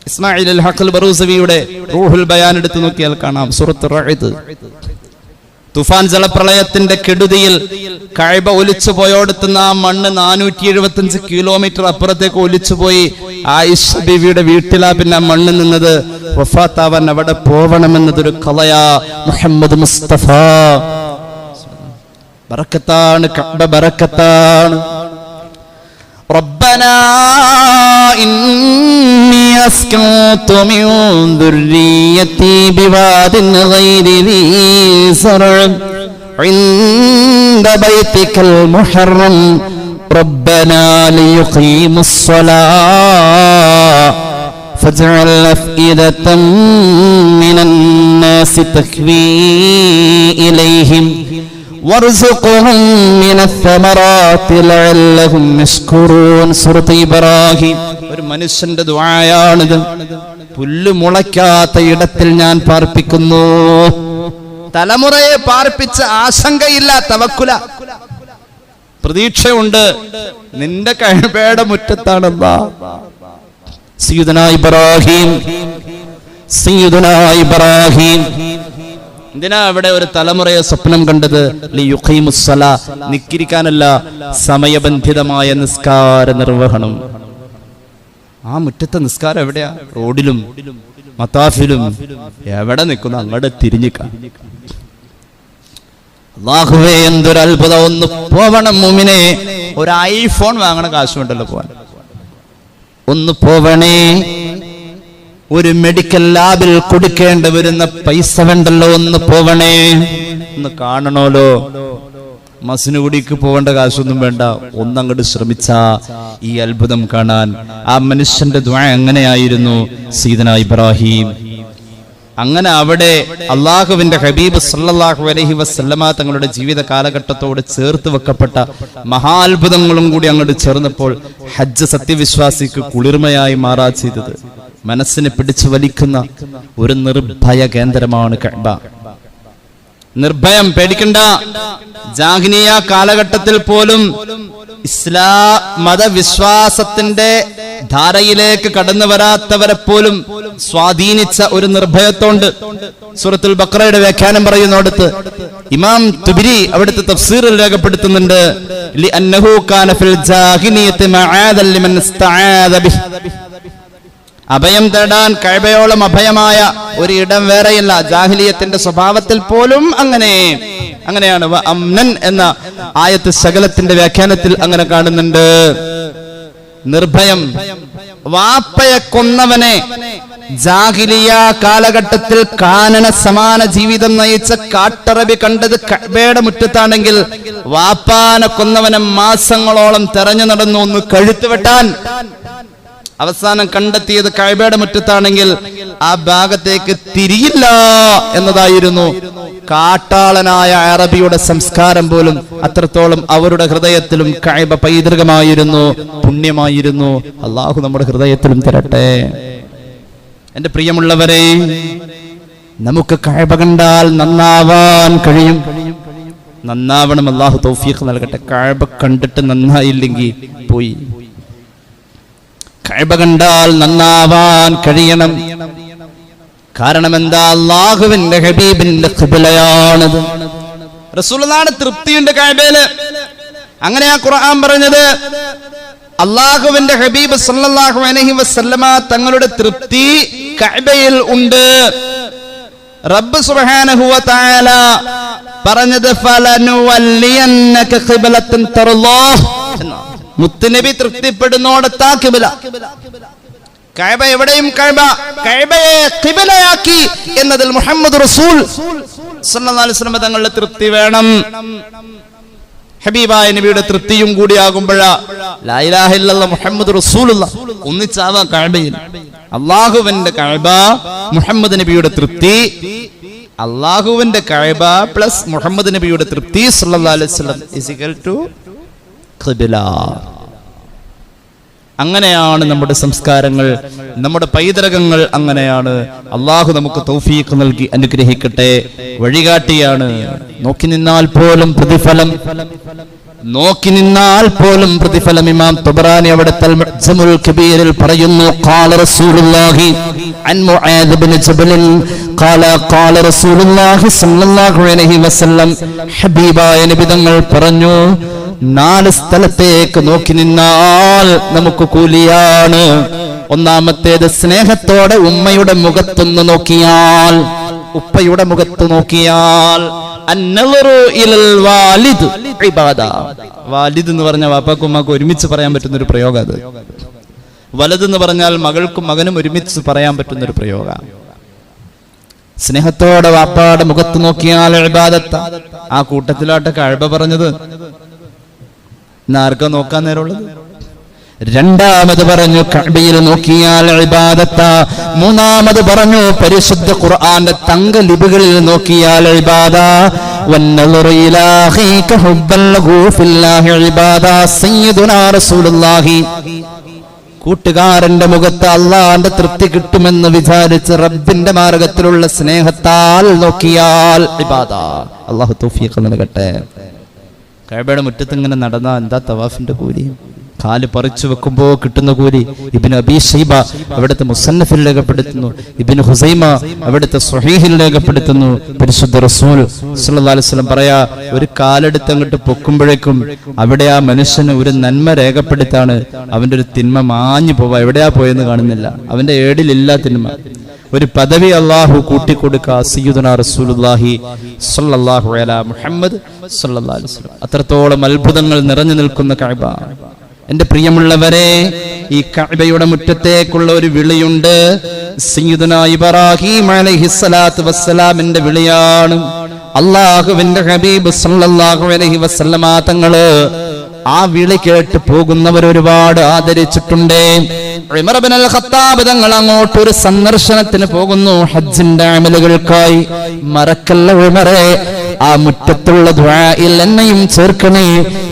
ഇസ്മാഈൽ അൽ ഹഖൽ ബറൂസവിയുടെ റൂഹുൽ ബയാൻ എടുത്തു നോക്കിയാൽ കാണാം സൂറത്തുർ റഅദ്. തുഫാൻ ജലപ്രളയത്തിന്റെ കെടുതിയിൽ കഅബ ഒലിച്ചു പോയോടുത്തുന്ന ആ മണ്ണ് 475 കിലോമീറ്റർ അപ്പുറത്തേക്ക് ഒലിച്ചുപോയി. ആയിഷ ബീവിയുടെ വീട്ടിലാ പിന്നെ മണ്ണ് നിന്നത്. വഫാത്താവാൻ അവിടെ പോവണമെന്നതൊരു ഖളയാ. മുഹമ്മദ് മുസ്തഫ ബറക്കത്താണ്, കഅബ ബറക്കത്താണ്. റബ്ബനാ ഇന്നി അസ്കൻതു മിൻ ദുർരിയതി ബിവാദിൻ ഗൈരി ദീ സറഅ ഇൻദ ബൈതികൽ മുഹറം റബ്ബനാ ലിയുഖീമുസ് സ്വലാ ഫജ്അൽ അഫ്ഇദതൻ മിനൻ നാസി തഖ്വീ ഇലൈഹിം വർസുഖ്ഹും മിനസ് സമറാത്തി ലഅല്ലഹും യശ്കുറൂൻ. സൂറത്ത് ഇബ്രാഹിം. ഒരു മനുഷ്യന്റെ ദുആയാണിത്. പുല്ല് മുളയ്ക്കാത്ത ഇടത്തിൽ ഞാൻ പാർപ്പിക്കുന്നു. തലമുറയെ പാർപ്പിച്ച ആശങ്കയില്ല, തവക്കുല, പ്രതീക്ഷയുണ്ട്. നിന്റെ കഅബയുടെ മുറ്റത്താണെന്നാ സയ്യിദുനാ ഇബ്രാഹിം. സയ്യിദുനാ ഇബ്രാഹിം എന്തിനാ അവിടെ ഒരു തലമുറയെ സ്വപ്നം കണ്ടത്? ലിയുഖീമുസ്സലാ, നിക്കിരിക്കാനല്ല, സമയബന്ധിതമായ നിസ്കാര നിർവഹണം. ആ മുറ്റത്തെ നിസ്കാരം എവിടെയാ? റോഡിലും മത്താഫിലും. എവിടെ നിൽക്കുന്നു? അങ്ങോട്ട് തിരിഞ്ഞിക്കാം. അല്ലാഹുവേ, എന്തൊരു അത്ഭുതം! ഒന്ന് പോവണം മുഅ്മിനേ. ഒരു ഐഫോൺ വാങ്ങണ കാശുണ്ടല്ലോ പോവാൻ. ഒന്ന് പോവണേ. ഒരു മെഡിക്കൽ ലാബിൽ കൊടുക്കേണ്ടി വരുന്ന പൈസ വേണ്ടല്ലോ, ഒന്ന് പോവണേ. ഒന്ന് കാണണോലോ. മസ്നൂദിക്ക് പോവേണ്ട കാശൊന്നും വേണ്ട. ഒന്നങ്ങോട്ട് ശ്രമിച്ചാ ഈ അത്ഭുതം കാണാൻ. ആ മനുഷ്യന്റെ ദുആ എങ്ങനെയായിരുന്നു? സയ്യിദുനാ ഇബ്രാഹിം. അങ്ങനെ അവിടെ അള്ളാഹുവിന്റെ ഹബീബ് സല്ലല്ലാഹു അലൈഹി വസല്ലമ തങ്ങളുടെ ജീവിത കാലഘട്ടത്തോട് ചേർത്ത് വെക്കപ്പെട്ട മഹാത്ഭുതങ്ങളും കൂടി അങ്ങോട്ട് ചേർന്നപ്പോൾ ഹജ്ജ് സത്യവിശ്വാസിക്ക് കുളിർമയായി മാറാ ചെയ്തത്. മനസ്സിനെ പിടിച്ചു വലിക്കുന്ന ഒരു നിർഭയ കേന്ദ്രമാണ് കഅബ. നിർഭയം, പേടിക്കണ്ട. ജാഹിലിയ്യ കാലഘട്ടത്തിൽ പോലും ഇസ്ലാം മതവിശ്വാസത്തിന്റെ ധാരയിലേക്ക് കടന്നു വരാത്തവരെ പോലും സ്വാധീനിച്ച ഒരു നിർഭയത്തോണ്ട്. സൂറത്തുൽ ബഖറയുടെ വ്യാഖ്യാനം പറയുന്നിടത്ത് ഇമാം തുബരി അവിടുത്തെ തഫ്സീറിൽ രേഖപ്പെടുത്തുന്നുണ്ട്, ലിഅന്നഹു കാന ഫിൽ ജാഹിലിയ്യത്തി മആദൻ ലിമൻ ഇസ്തആദ ബിഹി. അഭയം തേടാൻ കഅബയോളം അഭയമായ ഒരു ഇടം വേറെയില്ല. ജാഹിലിയത്തിന്റെ സ്വഭാവത്തിൽ പോലും അങ്ങനെയാണ്. അംനൻ എന്ന ആയത്ത് സകലത്തിന്റെ വ്യാഖ്യാനത്തിൽ അങ്ങനെ കാണുന്നുണ്ട്. നിർഭയം. വാപ്പയെ കൊന്നവനെ ജാഹിലിയ കാലഘട്ടത്തിൽ കാനന സമാന ജീവിതം നയിച്ച കാട്ടറബി കണ്ടത് കഅബയുടെ മുറ്റത്താണെങ്കിൽ വാപ്പാനെ കൊന്നവനെ മാസങ്ങളോളം തെരഞ്ഞു നടന്നു ഒന്ന് കഴുത്ത് വെട്ടാൻ. അവസാനം കണ്ടെത്തിയത് കഅബയുടെ മുറ്റത്താണെങ്കിൽ ആ ഭാഗത്തേക്ക് തിരിയില്ല എന്നതായിരുന്നു. കാട്ടാളനായ അറബിയുടെ സംസ്കാരം പോലും അത്രത്തോളം അവരുടെ ഹൃദയത്തിലും കഅബ പൈതൃകമായിരുന്നു, പുണ്യമായിരുന്നു. അല്ലാഹു നമ്മുടെ ഹൃദയത്തിലും തരട്ടെ. എന്റെ പ്രിയമുള്ളവരെ, നമുക്ക് കഅബ കണ്ടാൽ നന്നാവാൻ കഴിയും. നന്നാവണം. അല്ലാഹു തൗഫീഖ് നൽകട്ടെ. കഅബ കണ്ടിട്ട് നന്നായില്ലെങ്കിൽ പോയി. കഅബ കണ്ടാൽ നന്നാവാൻ കഴിയണം. കാരണം എന്താ? അല്ലാഹുവിന്റെ ഹബീബിന്റെ ഖിബ്ലയാണത്. റസൂലുള്ളാഹിന്റെ തൃപ്തിയുണ്ട് കഅബയില്. അങ്ങനെയാ ഖുർആൻ പറഞ്ഞത്. അല്ലാഹുവിന്റെ ഹബീബ് സല്ലല്ലാഹു അലൈഹി വസല്ലമ തങ്ങളുടെ തൃപ്തി കഅബയിൽ ഉണ്ട്. റബ്ബ് സുബ്ഹാനഹു വ തആല പറഞ്ഞത് ഫലനുവല്ലിയന്നക ഖിബ്ലതൻ തർളാഹ്. മുത്തുനബി തൃപ്തിപ്പെടുന്നോടത്താ ഖിബ്ല. കഅബ എവിടെയും കഅബയെ ഖിബ്ലയാക്കി എന്നതിൽ മുഹമ്മദ് റസൂൽ സല്ലല്ലാഹു അലൈഹി വസല്ലം തങ്ങളുടെ തൃപ്തി വേണം. ഹബീബായ നബിയുടെ തൃപ്തിയും കൂടിയാകുമ്പോഴാ ലാ ഇലാഹ ഇല്ലല്ലാഹ് മുഹമ്മദ് റസൂലുള്ളാഹ് ഒന്നിച്ചാവാ കഅബയിൽ. അള്ളാഹുവിന്റെ കഅബ, മുഹമ്മദ് നബിയുടെ തൃപ്തി. അള്ളാഹുവിന്റെ കഅബ പ്ലസ് മുഹമ്മദ് നബിയുടെ തൃപ്തി സല്ലല്ലാഹു അലൈഹി വസല്ലം ഈസ് ഈക്വൽ ടു ഖിബ്ല. അങ്ങനെയാണ് നമ്മുടെ സംസ്കാരങ്ങൾ, നമ്മുടെ പൈതൃകങ്ങൾ അങ്ങനെയാണ്. അള്ളാഹു നമുക്ക് തൗഫീഖ് നൽകി അനുഗ്രഹിക്കട്ടെ. വഴികാട്ടിയാണ്. നോക്കി നിന്നാൽ പോലും പ്രതിഫലം, ഇമാം തബറാനി അവിടുത്തെ മുഅ്ജമുൽ കബീറിൽ പറയുന്നു, ഖാല റസൂലുള്ളാഹി അൻ മുആദ് ഇബ്നു ജബൽ ഖാല റസൂലുള്ളാഹി സ്വല്ലല്ലാഹു അലൈഹി വസല്ലം, ഹബീബായ നബി തങ്ങൾ പറഞ്ഞു, 4 സ്ഥലത്തേക്ക് നോക്കി നിന്നാൽ നമുക്ക് കൂലിയാണ്. ഒന്നാമത്തേത് സ്നേഹത്തോടെ ഉമ്മയുടെ മുഖത്തൊന്ന് നോക്കിയാൽ, ഉപ്പയുടെ മുഖത്ത് നോക്കിയാൽ. അന്നളറു ഇലൽ വാലിദ് ഇബാദ. വാലിദ് എന്ന് പറഞ്ഞാൽ വാപ്പാക്കും ഉമ്മാക്കും ഒരുമിച്ച് പറയാൻ പറ്റുന്ന ഒരു പ്രയോഗം. അത് വലത് എന്ന് പറഞ്ഞാൽ മകൾക്കും മകനും ഒരുമിച്ച് പറയാൻ പറ്റുന്ന ഒരു പ്രയോഗം. സ്നേഹത്തോടെ വാപ്പാടെ മുഖത്ത് നോക്കിയാൽ ഇബാദത്ത. ആ കൂട്ടത്തിലാട്ടെ കഅബ പറഞ്ഞത്. ആർക്കാ നോക്കാൻ നേരമുള്ളത്? രണ്ടാമത് പറഞ്ഞു കഅബയിൽ നോക്കിയാൽ ഇബാദത്ത. മൂന്നാമത് പറഞ്ഞു പരിശുദ്ധ ഖുർആന്റെ തങ്ക ലിപികളിൽ നോക്കിയാൽ ഇബാദ. വന്നളറു ഇലാ അഖീക ഹുബ്ബൻ ലഹു ഫില്ലാഹി ഇബാദ. സയ്യിദുനാ റസൂലുള്ളാഹി, കൂട്ടുകാരന്റെ മുഖത്ത് അള്ളാന്റെ തൃപ്തി കിട്ടുമെന്ന് വിചാരിച്ച് റബ്ബിന്റെ മാർഗത്തിലുള്ള സ്നേഹത്താൽ നോക്കിയാൽ ഇബാദ. അല്ലാഹു തൗഫീഖ് നൽകട്ടെ. കഅബയുടെ മുറ്റത്ത് ഇങ്ങനെ നടന്ന എന്താ തവാഫിന്റെ കൂലി? കാല് പറിച്ചു വെക്കുമ്പോ കിട്ടുന്ന കൂലി. ഇബ്നു അബീ ശൈബ അവിടുത്തെ മുസന്നഫിൽ രേഖപ്പെടുത്തുന്നു, ഇബ്നു ഹുസൈമ അവിടുത്തെ സ്വഹീഹിൽ രേഖപ്പെടുത്തുന്നു. പരിശുദ്ധ റസൂൽ സല്ലല്ലാഹു അലൈഹി വസല്ലം പറയാ, ഒരു കാലെടുത്ത് അങ്ങോട്ട് പൊക്കുമ്പോഴേക്കും അവിടെ ആ മനുഷ്യന് ഒരു നന്മ രേഖപ്പെടുത്താണ്, അവന്റെ ഒരു തിന്മ മാഞ്ഞു പോവാ. എവിടെയാ പോയെന്ന് കാണുന്നില്ല, അവന്റെ ഏടിലില്ല തിന്മ. ഒരു പദവി അള്ളാഹു കൂട്ടിക്കൊടുക്കുക സയ്യിദുനാ റസൂലുള്ളാഹി സ്വല്ലല്ലാഹു അലൈഹി മുഹമ്മദ് സ്വല്ലല്ലാഹു അലൈഹി വസല്ലം. അത്രത്തോളം അത്ഭുതങ്ങൾ നിറഞ്ഞു നിൽക്കുന്ന കഅബ. എന്റെ പ്രിയമുള്ളവരെ, ഈ കഅബയുടെ മുറ്റത്തേക്കുള്ള ഒരു വിളിയുണ്ട്. സയ്യിദുനാ ഇബ്രാഹിം അലൈഹിസ്സലാത്തു വസ്സലാമിന്റെ വിളിയാണ്. അല്ലാഹുവിന്റെ ഹബീബ് സല്ലല്ലാഹു അലൈഹി വസല്ലമ തങ്ങള് ആ വിളി കേട്ട് പോകുന്നവർ ഒരുപാട് ആദരിച്ചിട്ടുണ്ട്. ഉമർ ഇബ്നുൽ ഖത്താബ് തങ്ങൾ അങ്ങോട്ട് ഒരു സന്ദർശനത്തിന് പോകുന്നു ഹജ്ജിന്റെ അമലുകൾക്കായി. മറക്കല്ല ഉമറേ, ആ മുറ്റത്തുള്ള ദുആയിൽ എന്നെയും ചേർക്കണേ,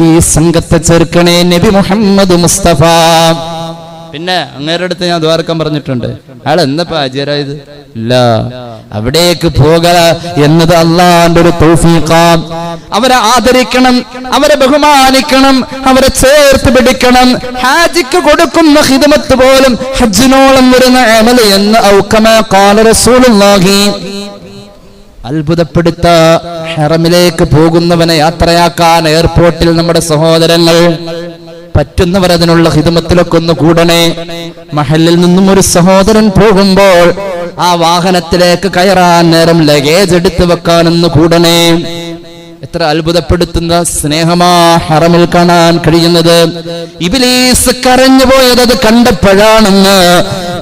ഈ സംഘത്തെ ചേർക്കണേ നബി മുഹമ്മദ് മുസ്തഫ. പിന്നെ അങ്ങേരുടെ അടുത്ത് ഞാൻ ദ്വാരക്കാൻ പറഞ്ഞിട്ടുണ്ട്. അയാൾ എന്നപ്പോ ഹാജിയാരായത്? ഇല്ല, അവിടേക്ക് പോക എന്നത് അള്ളാന്റെ ഒരു തൗഫീഖാണ്. അവരെ ആദരിക്കണം, അവരെ ബഹുമാനിക്കണം, അവരെ ചേർത്ത് പിടിക്കണം. ഹാജിക്ക് കൊടുക്കുന്ന ഖിദ്മത്ത് പോലും ഹജ്ജിനോളം വരുന്ന അമല് എന്ന് ഔകമാ ഖാല റസൂലുള്ളാഹി. അത്ഭുതപ്പെടുത്ത ഹറമിലേക്ക് പോകുന്നവനെ യാത്രയാക്കാൻ എയർപോർട്ടിൽ നമ്മുടെ സഹോദരങ്ങൾ പറ്റുന്നവർ അതിനുള്ള ഖിദ്മത്തിലൊക്കെ ഒന്ന് കൂടണേ. മഹല്ലിൽ നിന്നും ഒരു സഹോദരൻ പോകുമ്പോൾ ആ വാഹനത്തിലേക്ക് കയറാൻ നേരം ലഗേജ് എടുത്തു വെക്കാനൊന്ന് കൂടണേ. എത്ര അത്ഭുതപ്പെടുത്തുന്ന സ്നേഹമാ ഹറമിൽ കാണാൻ കഴിയുന്നത്. ഇബ്ലീസ് കരഞ്ഞു പോയത് അത് കണ്ടപ്പോഴാണെന്ന്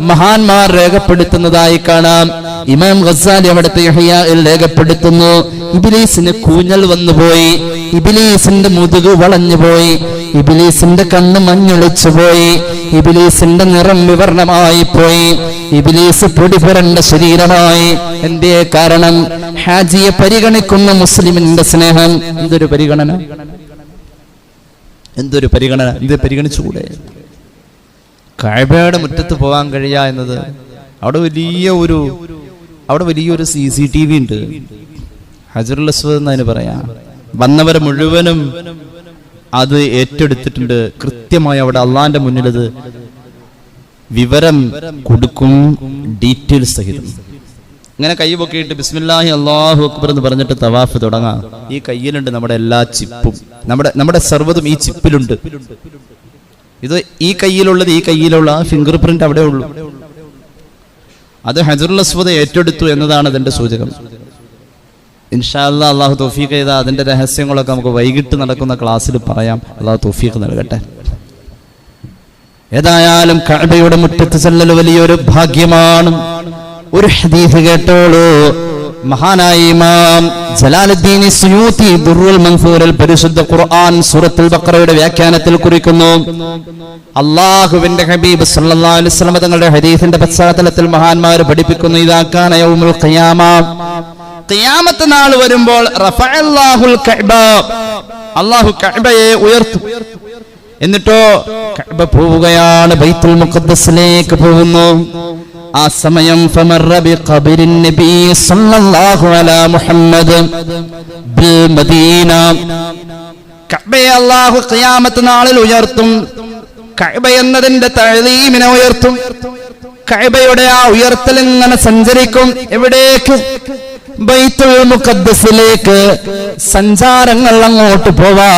മഹാന്മാർ രേഖപ്പെടുത്തുന്നതായി കാണാം. ഇമാം ഗസാലി അവിടുത്തെ ഇഹ്യായിൽ രേഖപ്പെടുത്തുന്നു, ഇബ്ലീസിന് കൂഞ്ഞൽ വന്നുപോയി, ഇബ്ലീസിന്റെ മുതുക് വളഞ്ഞുപോയി, ഇബ്ലീസിന്റെ കണ്ണ് മഞ്ഞൊളിച്ചു പോയി, ഇബ്ലീസിന്റെ നിറം വിവർണമായി പോയി, ഇബ്ലീസ് പൊടി പുരണ്ട ശരീരമായി. എന്തേ കാരണം? ഹാജിയെ പരിഗണിക്കുന്ന മുസ്ലിമിന്റെ സ്നേഹം. എന്തൊരു പരിഗണന, എന്തൊരു പരിഗണന! ഇത് പരിഗണിച്ചുകൂടെ? കഅബയുടെ മുറ്റത്ത് പോകാൻ കഴിയുക എന്നത്, അവിടെ വലിയൊരു CCTV ഉണ്ട്. ഹജറുൽ അസ്വദ് എന്നതിന് പറയാം. വന്നവരെ മുഴുവനും അത് ഏറ്റെടുത്തിട്ടുണ്ട്. കൃത്യമായി അവിടെ അള്ളാന്റെ മുന്നിൽ അത് വിവരം കൊടുക്കും, ഡീറ്റെയിൽസ് സഹിതം. ഇങ്ങനെ കൈ പൊക്കിയിട്ട് ബിസ്മില്ലാഹി അല്ലാഹു അക്ബർ എന്ന് പറഞ്ഞിട്ട് തവാഫ് തുടങ്ങാം. ഈ കയ്യിലുണ്ട് നമ്മുടെ എല്ലാ ചിപ്പും, നമ്മുടെ സർവ്വതും ഈ ചിപ്പിലുണ്ട്. ഇത് ഈ കയ്യിലുള്ളത്, ഈ കയ്യിലുള്ള ഫിംഗർ പ്രിന്റ് അവിടെ ഉള്ളൂ. അത് ഹജറുൽ അസ്വദ് ഏറ്റെടുത്തു എന്നതാണ് അതിന്റെ സൂചകം. ഇൻഷാ അല്ലാഹ് അള്ളാഹു തൗഫീഖ് ചെയ്താൽ അതിന്റെ രഹസ്യങ്ങളൊക്കെ നമുക്ക് വൈകിട്ട് നടക്കുന്ന ക്ലാസ്സിൽ പറയാം. അള്ളാഹു തൗഫീഖ് നൽകട്ടെ. ഏതായാലും കഅബയുടെ മുറ്റത്ത് ചെല്ലൽ വലിയൊരു ഭാഗ്യമാണ്. ഒരു ഹദീസ് കേട്ടോളൂ. മഹാനായ ഇമാം ജലാലുദ്ദീൻ സുയൂത്തി ദുർറുൽ മൻസൂറിൽ പരിശുദ്ധ ഖുർആൻ സൂറത്തുൽ ബഖറയുടെ വ്യാഖ്യാനത്തിൽ കുറിക്കുന്നു, അല്ലാഹുവിന്റെ ഹബീബ് സല്ലല്ലാഹു അലൈഹി വസല്ലം തങ്ങളുടെ ഹദീസിന്റെ പശ്ചാത്തലത്തിൽ മഹാന്മാർ പഠിപ്പിക്കുന്നു, ഇദാ കാന യൗമുൽ ഖിയാമ, ഖിയാമത്ത് നാൾ വരുമ്പോൾ റഫഅല്ലാഹുൽ കഅബ, അല്ലാഹു കഅബയെ ഉയർത്തും. എന്നിട്ടോ കഅബ പോവുകയാണ്, ബൈത്തുൽ മുഖദ്ദസിലേക്ക് പോകുന്നു. ആ സമയം ഫമർറ ബിഖബരിൻ നബി സല്ലല്ലാഹു അലാ മുഹമ്മദ് ബിൽ മദീന, കഅബയെ അല്ലാഹു ഖിയാമത്ത് നാളിൽ ഉയർത്തും. കഅബ എന്നതിന്റെ തഅലീമിനെ ഉയർത്തും. കഅബയുടെ ആ ഉയർത്തൽ ഇങ്ങനെ സഞ്ചരിക്കും. എവിടേക്ക്? ബൈത്തുൽ മുഖദ്ദസിലേക്ക് സഞ്ചാരങ്ങൾ അങ്ങോട്ട് പോവാ.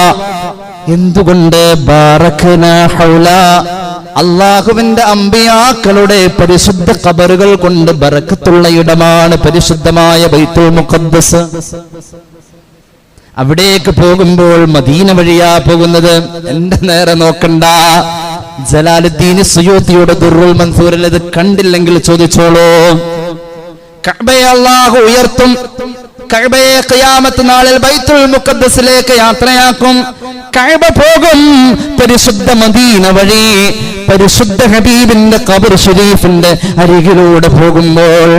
എന്തുകൊണ്ട്? ബാറകനാ ഹൗല, അല്ലാഹുവിന്റെ അമ്പിയാക്കളുടെ പരിശുദ്ധ ഖബറുകൾ കൊണ്ട് ബറക്കത്തുള്ള ഇടമാണ് പരിശുദ്ധമായ ബൈത്തുൽ മുഖദ്ദസ്. അവിടേക്ക് പോകുമ്പോൾ മദീന വഴിയാ പോകുന്നത്. എന്റെ നേരെ നോക്കണ്ട. ജലാലുദ്ദീൻ സുയൂത്തിയുടെ ദുർറുൽ മൻസൂറിൽ ഇത് കണ്ടില്ലെങ്കിൽ ചോദിച്ചോളൂ. കഅബയെ അല്ലാഹു ഉയർത്തും. കഅബയെ ഖിയാമത്ത് നാളിൽ ബൈത്തുൽ മുഖദ്ദസിലേക്ക് യാത്രയാക്കും. കഅബ പോകും പരിശുദ്ധ മദീന വഴി. പരിശുദ്ധ ഹബീബിന്റെ ഖബർ ശരീഫിന്റെ അരികിലൂടെ പോകുമ്പോൾ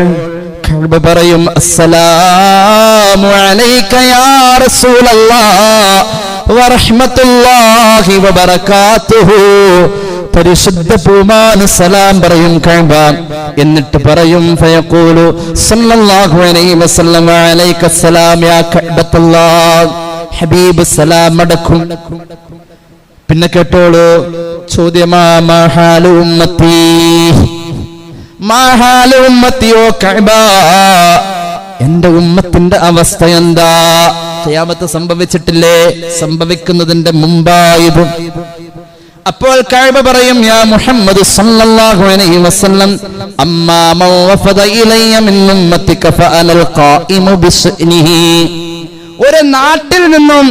കഅബ പറയും, അസ്സലാമു അലൈക യാ റസൂലല്ലാഹ് വറഹ്മത്തുള്ളാഹി വബറകാതുഹു. പരിശുദ്ധ പൂമാന സലാം പറയും കഅബ. എന്നിട്ട് പറയും, ഫയഖൂലു സല്ലല്ലാഹു അലൈഹി വസല്ലം അലൈക സലാം യാ കഅബത്തുല്ലാഹ്, ഹബീബ് സലാം അടക്കും. പിന്നെ കേട്ടോളൂ ചോദ്യമാ, മഹാലു ഉമ്മത്തി, മഹാലു ഉമ്മത്തി, ഓ കഅബ, എന്റെ ഉമ്മത്തിന്റെ അവസ്ഥ എന്താ? ഖിയാമത്ത് സംഭവിച്ചിട്ടില്ലേ? സംഭവിക്കുന്നതിന്റെ മുമ്പായത്. അപ്പോൾ കഅബ പറയും, യാ മുഹമ്മദ് സല്ലല്ലാഹു അലൈഹി വസല്ലം, അമ്മാ മൻ വഫദ ഇലയ്യ മിൻ ഉമ്മത്തിക ഫഅനൽ ഖായിമു ബിസ്നിഹി. ഒരു നാട്ടിൽ നിന്നും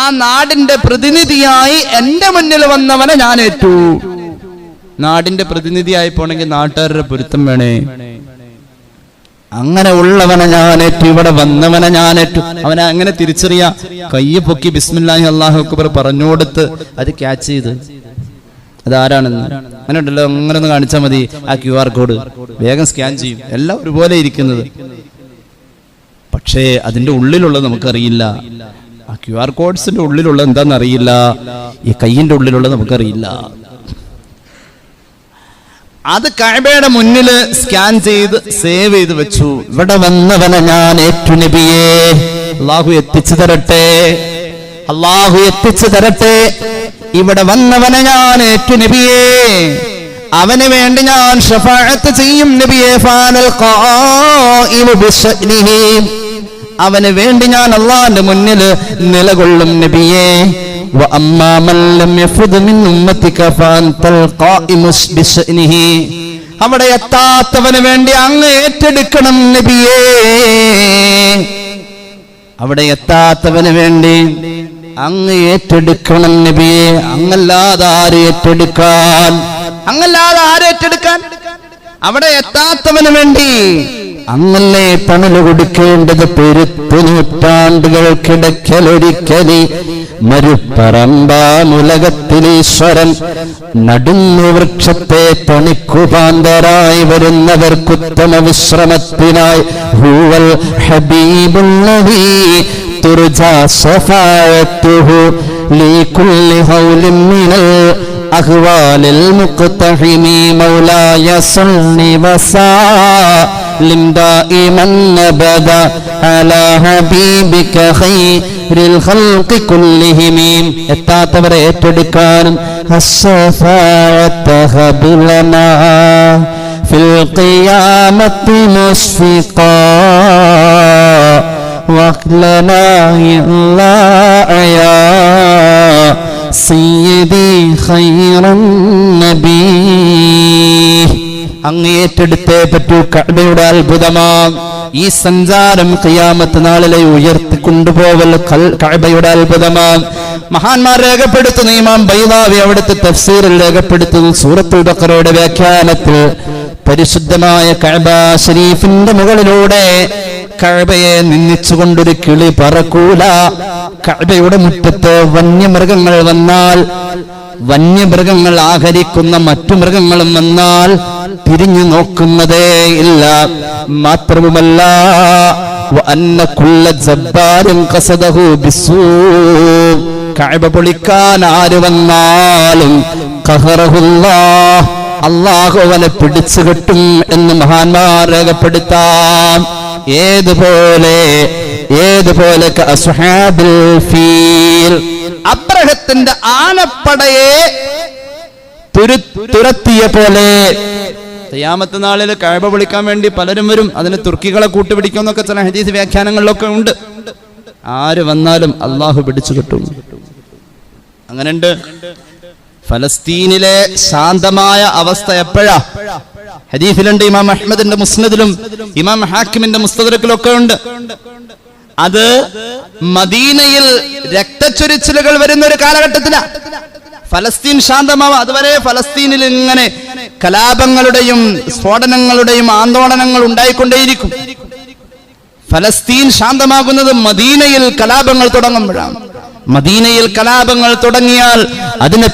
ആ നാടിന്റെ പ്രതിനിധിയായി എന്റെ മുന്നിൽ വന്നവനെ ഞാൻ ഏറ്റു. നാടിന്റെ പ്രതിനിധിയായി പോണെങ്കിൽ നാട്ടുകാരുടെ പൊരുത്തം വേണേ. അങ്ങനെ ഉള്ളവനെ ഞാനേറ്റു, ഇവിടെ വന്നവനെ ഞാനേറ്റു. അവനെ അങ്ങനെ തിരിച്ചറിയാ. കയ്യ് പൊക്കി ബിസ്മില്ലാഹി അല്ലാഹു അക്ബർ പറഞ്ഞുകൊടുത്ത് അത് ക്യാച്ച് ചെയ്ത് അതാരാണെന്ന് അങ്ങനെ ഉണ്ടല്ലോ, അങ്ങനെ ഒന്ന് കാണിച്ചാൽ മതി. ആ QR കോഡ് വേഗം സ്കാൻ ചെയ്യും. എല്ലാം ഒരുപോലെ ഇരിക്കുന്നത്. പക്ഷേ അതിന്റെ ഉള്ളിലുള്ളത് നമുക്കറിയില്ല. ആ QR കോഡ്സിന്റെ ഉള്ളിലുള്ള എന്താണെന്ന് അറിയില്ല. ഈ കയ്യിന്റെ ഉള്ളിലുള്ളത് നമുക്കറിയില്ല. അത് കഅബയുടെ മുന്നിൽ സ്കാൻ ചെയ്ത് സേവ് ചെയ്ത് വെച്ചു. ഇവിടെ വന്നവനെ ഞാൻ ഏറ്റു നബിയേ. അല്ലാഹു എത്തിച്ചു തരട്ടെ, അല്ലാഹു എത്തിച്ചു തരട്ടെ. ഇവിടെ വന്നവനെ ഞാൻ ഏറ്റു നബിയേ. അവന് വേണ്ടി ഞാൻ ശഫാഅത്ത് ചെയ്യും നബിയേ. ഫാനൽ ഖായിമു ബിശഅനിഹി, അവന് വേണ്ടി ഞാൻ അല്ലാഹുവിന്റെ മുന്നിൽ നിലകൊള്ളും നബിയേ. وأما من لم يفض من أمتك فأنت القائم بشأنه, അവിടെ എത്താത്തവന് വേണ്ടി അങ്ങ് ഏറ്റെടുക്കണം നബിയേ. അവിടെ എത്താത്തവന് വേണ്ടി അങ്ങ് ഏറ്റെടുക്കണം നബിയേ. അങ്ങല്ലാതെ ആര് ഏറ്റെടുക്കാൻ? അങ്ങല്ലാതെ ആര് ഏറ്റെടുക്കാൻ? അവിടെ എത്താത്തവന് വേണ്ടി അങ്ങല്ലേ തണല് കൊടുക്കേണ്ടത്. പെരുത്തു നൂറ്റാണ്ടുകൾക്കിടയ്ക്കലൊരിക്കലി മരുപ്പറമ്പാമുലകത്തിലീശ്വരൻ നടുന്നു വൃക്ഷത്തെ തണിക്കുപാന്തരായി വരുന്നവർക്കുത്തമ വിശ്രമത്തിനായി ഹുവൽ ഹബീബുല്ലദീ തുർജാ ശഫാഅത്തുഹു ലികുല്ലി ഹൗലിൻ മിനൽ അഹ്വാലിൽ മുഖ്തഹിമി മൗലായ സല്ലി വസല്ലിം ദായിമൻ അബദ അലാ ഹബീബിക ഖൈറിൽ ഖൽഖി കുല്ലിഹിം. എത്താത്തവരെ ഏറ്റെടുക്കാനും അസ്സഫാഅത ഹബലനാ ഫിൽ ഖിയാമത്തി മുസ്ഫിഖാ വഖ്ലനാ ഇല്ലാ അയാ സയ്യിദി ഖൈറൻ നബി. അങ്ങ് ഏറ്റെടുത്തേ പറ്റൂ. കഅബയുടെ അത്ഭുതമാം ഈ സഞ്ചാരം ഖിയാമത്ത് നാളിലെ ഉയർത്തിക്കൊണ്ടുപോവൽ കഅബയുടെ അത്ഭുതമാം. മഹാന്മാർ രേഖപ്പെടുത്തുന്നു. ഇമാം ബൈളാവി അവിടുത്തെ തഫ്സീറിൽ രേഖപ്പെടുത്തുന്നു. സൂറത്തുൽ ബഖറയുടെ വ്യാഖ്യാനത്തിൽ പരിശുദ്ധമായ കഅബ ശരീഫിന്റെ മുകളിലൂടെ കഅബയെ നിന്ദിച്ചുകൊണ്ടൊരു കിളി പറക്കൂല. കഅബയുടെ മുറ്റത്ത് വന്യമൃഗങ്ങൾ വന്നാൽ, വന്യമൃഗങ്ങൾ ആഹരിക്കുന്ന മറ്റു മൃഗങ്ങളും വന്നാൽ തിരിഞ്ഞു നോക്കുന്നതേ ഇല്ല. മാത്രവുമല്ല വഅന്ന കുല്ല ജബ്ബാരിൻ ഖസദഹു ബിസ്സൂ, കഅബ പൊളിക്കാൻ ആര് വന്നാലും ഖഹറഹുല്ലാഹ്, അല്ലാഹു അവനെ പിടിച്ചു കെട്ടും എന്ന് മഹാന്മാർ രേഖപ്പെടുത്താം. ഏതുപോലെ അസ്ഹാബിൽ ഫീൽ, അബ്രഹത്തിന്റെ ആനപ്പടയെ തുരത്തിയ പോലെ ഖിയാമത്ത് നാളിൽ കഅബ പൊളിക്കാൻ വേണ്ടി പലരും വരും. അതിന് തുർക്കികളെ കൂട്ടുപിടിക്കും എന്നൊക്കെ ചില ഹദീസ് വ്യാഖ്യാനങ്ങളിലൊക്കെ ഉണ്ട്. ആര് വന്നാലും അള്ളാഹു പിടിച്ചു കിട്ടും. അങ്ങനെയുണ്ട്. ഫലസ്തീനിലെ ശാന്തമായ അവസ്ഥ എപ്പോഴാ? ഹദീസിലുണ്ട്, ഇമാം അഹ്മദിന്റെ മുസ്നദിലും ഇമാം ഹാക്കിമിന്റെ മുസ്തദറക്കിലും ഒക്കെ ഉണ്ട്. അത് മദീനയിൽ രക്തച്ചൊരിച്ചിലുകൾ വരുന്ന ഒരു കാലഘട്ടത്തിലാണ് ഫലസ്തീൻ ശാന്തമാവുക. അതുവരെ ഫലസ്തീനിൽ ഇങ്ങനെ കലാപങ്ങളുടെയും സ്ഫോടനങ്ങളുടെയും ആന്തോളനങ്ങൾ ഉണ്ടായിക്കൊണ്ടേയിരിക്കും. ഫലസ്തീൻ ശാന്തമാകുന്നത് മദീനയിൽ കലാപങ്ങൾ തുടങ്ങുമ്പോഴാണ്. മദീനയിൽ കലാപങ്ങൾ തുടങ്ങിയാൽ അതിനെ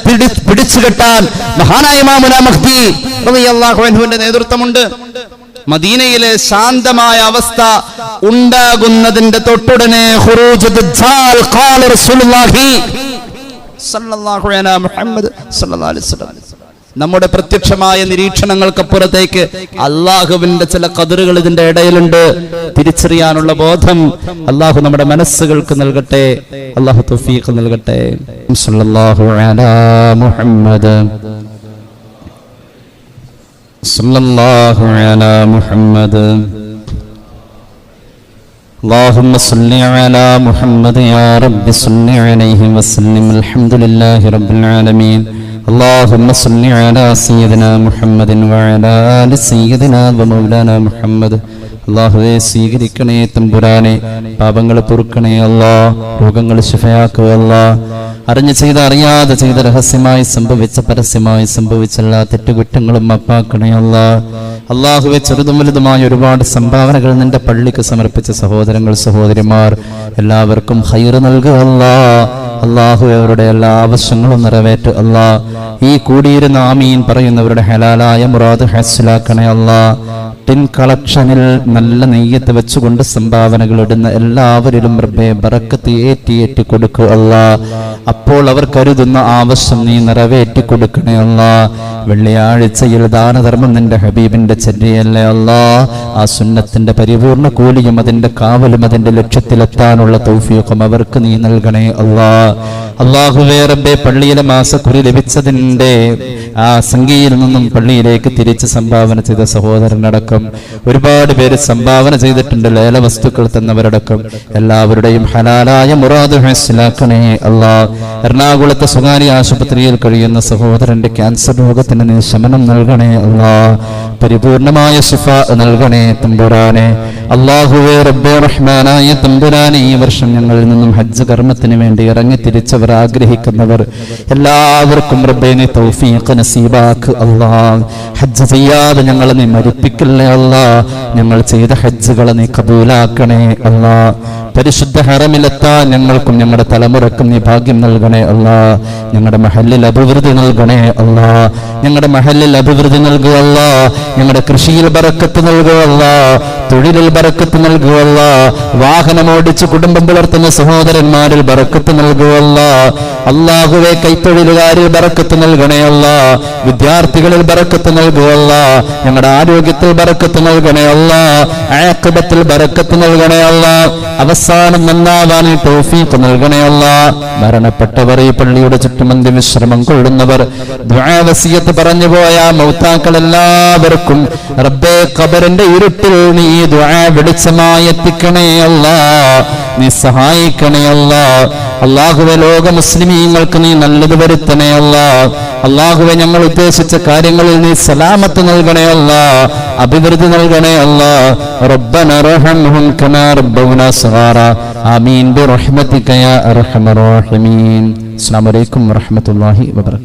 പിടിച്ചു കെട്ടാൻ മഹാനായ ഇമാമുനാ മഹ്ദി റളിയല്ലാഹു അൻഹുവിന്റെ നേതൃത്വമുണ്ട്. മദീനയിലെ ശാന്തമായ അവസ്ഥ ഉണ്ടാകുന്നതിന്റെ തൊട്ടുടനെ ഖുറൂജ് ദജ്ജാൽ ഖാല റസൂലുള്ളാഹി സല്ലല്ലാഹു അലൈഹി മുഹമ്മദ് സല്ലല്ലാഹു അലൈഹി വസല്ലം. നമ്മുടെ പ്രത്യക്ഷമായ നിരീക്ഷണങ്ങൾക്കപ്പുറത്തേക്ക് അള്ളാഹുവിന്റെ ചില ഖദറുകൾ ഇതിന്റെ ഇടയിലുണ്ട്. തിരിച്ചറിയാനുള്ള ബോധം അള്ളാഹു നമ്മുടെ മനസ്സുകൾക്ക് നൽകട്ടെ. അള്ളാഹു തൗഫീഖ് നൽകട്ടെ. സല്ലല്ലാഹു അലാ മുഹമ്മദ് സല്ലല്ലാഹു അലാ മുഹമ്മദ് اللهم صل على محمد يا رب صل عليه وسلم. الحمد لله رب العالمين. اللهم صل على سيدنا محمد وعلى آل سيدنا ومولانا محمد. അല്ലാഹുവേ സ്വീകരിക്കണേ തമ്പുരാനെ, പാപങ്ങൾ പൊറുക്കണേ അല്ലാ, രോഗങ്ങൾ ശിഫയാക്കുക അല്ലാ. അറിഞ്ഞു ചെയ്ത അറിയാതെ ചെയ്ത രഹസ്യമായി സംഭവിച്ച പരസ്യമായി സംഭവിച്ച എല്ലാ തെറ്റുകുറ്റങ്ങളും മാപ്പാക്കണേ അല്ലാ. അല്ലാഹുവേ ചെറുതും വലുതുമായ ഒരുപാട് സംഭാവനകൾ നിന്റെ പള്ളിക്ക് സമർപ്പിച്ച സഹോദരങ്ങൾ സഹോദരിമാർ എല്ലാവർക്കും ഖൈർ നൽകുക അല്ലാ. അല്ലാഹു അവരുടെ എല്ലാ ആവശ്യങ്ങളും നിറവേറ്റു അല്ലാ. ഈ കൂടിയിരുന്ന ആമീൻ പറയുന്നവരുടെ ഹലാലായ മുറാദ് ഹാസിലാക്കണേ അല്ലാ. ടിൻ കളക്ഷനിൽ നല്ല നെയ്യത്ത് വെച്ചുകൊണ്ട് സംഭാവനകൾ ഇടുന്ന എല്ലാവരിലും റബ്ബേ ബറക്കത്ത് ഏറ്റി കൊടുക്കുക അല്ലാ. അപ്പോൾ അവർ കരുതുന്ന ആവശ്യം നീ നിറവേറ്റി കൊടുക്കണേ അല്ലാ. വെള്ളിയാഴ്ചയിൽ ദാനധർമ്മം നിന്റെ ഹബീബിന്റെ ചര്യയല്ലേ അല്ലാ. ആ സുന്നത്തിന്റെ പരിപൂർണ കൂലിയും അതിന്റെ കാവലും അതിന്റെ ലക്ഷ്യത്തിലെത്താനുള്ള തൗഫീഖും അവർക്ക് നീ നൽകണേ അല്ലാ. അല്ലാഹുവേ റബ്ബേ പള്ളിയിലെ മാസക്കുറി ലഭിച്ചതിന്റെ ആ സംഖ്യയിൽ നിന്നും പള്ളിയിലേക്ക് തിരിച്ച് സംഭാവന ചെയ്ത സഹോദരനടക്കം ഒരുപാട് പേര് സംഭാവന ചെയ്തിട്ടുണ്ട്. ലേല വസ്തുക്കൾ തന്നവരടക്കം എല്ലാവരുടെയും ഹലാലായ മുറാദ് ഹാസിലാക്കണേ അല്ലാ. എറണാകുളത്തെ സ്വകാര്യ ആശുപത്രിയിൽ കഴിയുന്ന സഹോദരന്റെ ക്യാൻസർ രോഗത്തിന് നീ ശമനം നൽകണേ അല്ലാ. പരിപൂർണമായ ശിഫ നൽകണേ തമ്പുരാനെ. അല്ലാഹുവേ റബ്ബേ റഹ്മാനായ തമ്പുരാനെ, ഈ വർഷം ഞങ്ങളിൽ നിന്നും ഹജ്ജ് കർമ്മത്തിന് വേണ്ടി ഇറങ്ങി തിരിച്ചവർ ആഗ്രഹിക്കുന്നവർ എല്ലാവർക്കും റബ്ബേ നീ തൗഫീഖ് നസീബാക്ക് അല്ലാ. ഹജ്ജ് ചെയ്യാതെ ഞങ്ങളെ നീ മരിപ്പിക്കല്ലേ അല്ലാ. ഞങ്ങൾ ചെയ്ത ഹജ്ജുകളെ നീ കബൂലാക്കണേ അല്ലാ. പരിശുദ്ധ ഹറമിലെത്താൻ ഞങ്ങൾക്കും ഞങ്ങളുടെ തലമുറക്കും നീ ഭാഗ്യം നൽകണേ അല്ലാ. ഞങ്ങളുടെ മഹല്ലിൽ അഭിവൃദ്ധി നൽകണേ അല്ലാ. ഞങ്ങളുടെ മഹല്ലിൽ അഭിവൃദ്ധി നൽകുക അല്ലാ. ഞങ്ങളുടെ കൃഷിയിൽ ബറക്കത്ത് നൽകുക അല്ലാ. തൊഴിലിൽ ബറക്കത്ത് നൽകുക അല്ലാ. വാഹനമോടിച്ച് കുടുംബം പുലർത്തുന്ന സഹോദരന്മാരിൽ ബറക്കത്ത് നൽകുക അല്ലാ. അല്ലാഹുവേ കൈത്തൊഴിലുകാരിൽ ബറക്കത്ത് നൽകണേ അല്ലാ. വിദ്യാർത്ഥികളിൽ ബറക്കത്ത് നൽകുക അല്ലാ. ഞങ്ങളുടെ ആരോഗ്യത്തിൽ ബറക്കത്ത് നൽകണേ അല്ലാ. ആഖിബത്തിൽ ബറക്കത്ത് നൽകണേ അല്ലാ. അവസാനം നന്നാവാൻ തൗഫീഖ് നൽകണേ അല്ലാ. മരണപ്പെട്ടവർ, ഈ പള്ളിയുടെ ചുറ്റുമന്തി വിശ്രമം കൊള്ളുന്നവർ, ദുആ വസിയത്ത് പറഞ്ഞു പോയ മൗതാക്കൾ എല്ലാവർക്കും റബ്ബേ ഖബറിന്റെ ഇരുട്ടിൽ നീ ദുആ വെളിച്ചമായി എത്തിക്കണേ അല്ലാ. നീ സഹായിക്കണേ അല്ലാ. അല്ലാഹുവേ ലോക മുസ്ലിമീങ്ങൾക്ക് നീ നല്ലത് വരുത്തണേ അല്ലാ. അല്ലാഹുവേ ഞങ്ങൾ ഉദ്ദേശിച്ച കാര്യങ്ങളിൽ നീ സലാമത്ത് നൽകണേ അല്ലാ. അഭിവൃദ്ധി നൽകണേ അല്ലാ. റബ്ബന റഹംഹും കമാ റബ്ബൗനാ സഗാറ. ആമീൻ ബിറഹ്മതിക യാ അർഹമർ റഹീമീൻ. അസ്സലാമു അലൈക്കും വറഹ്മത്തുള്ളാഹി വബറകാതുഹു.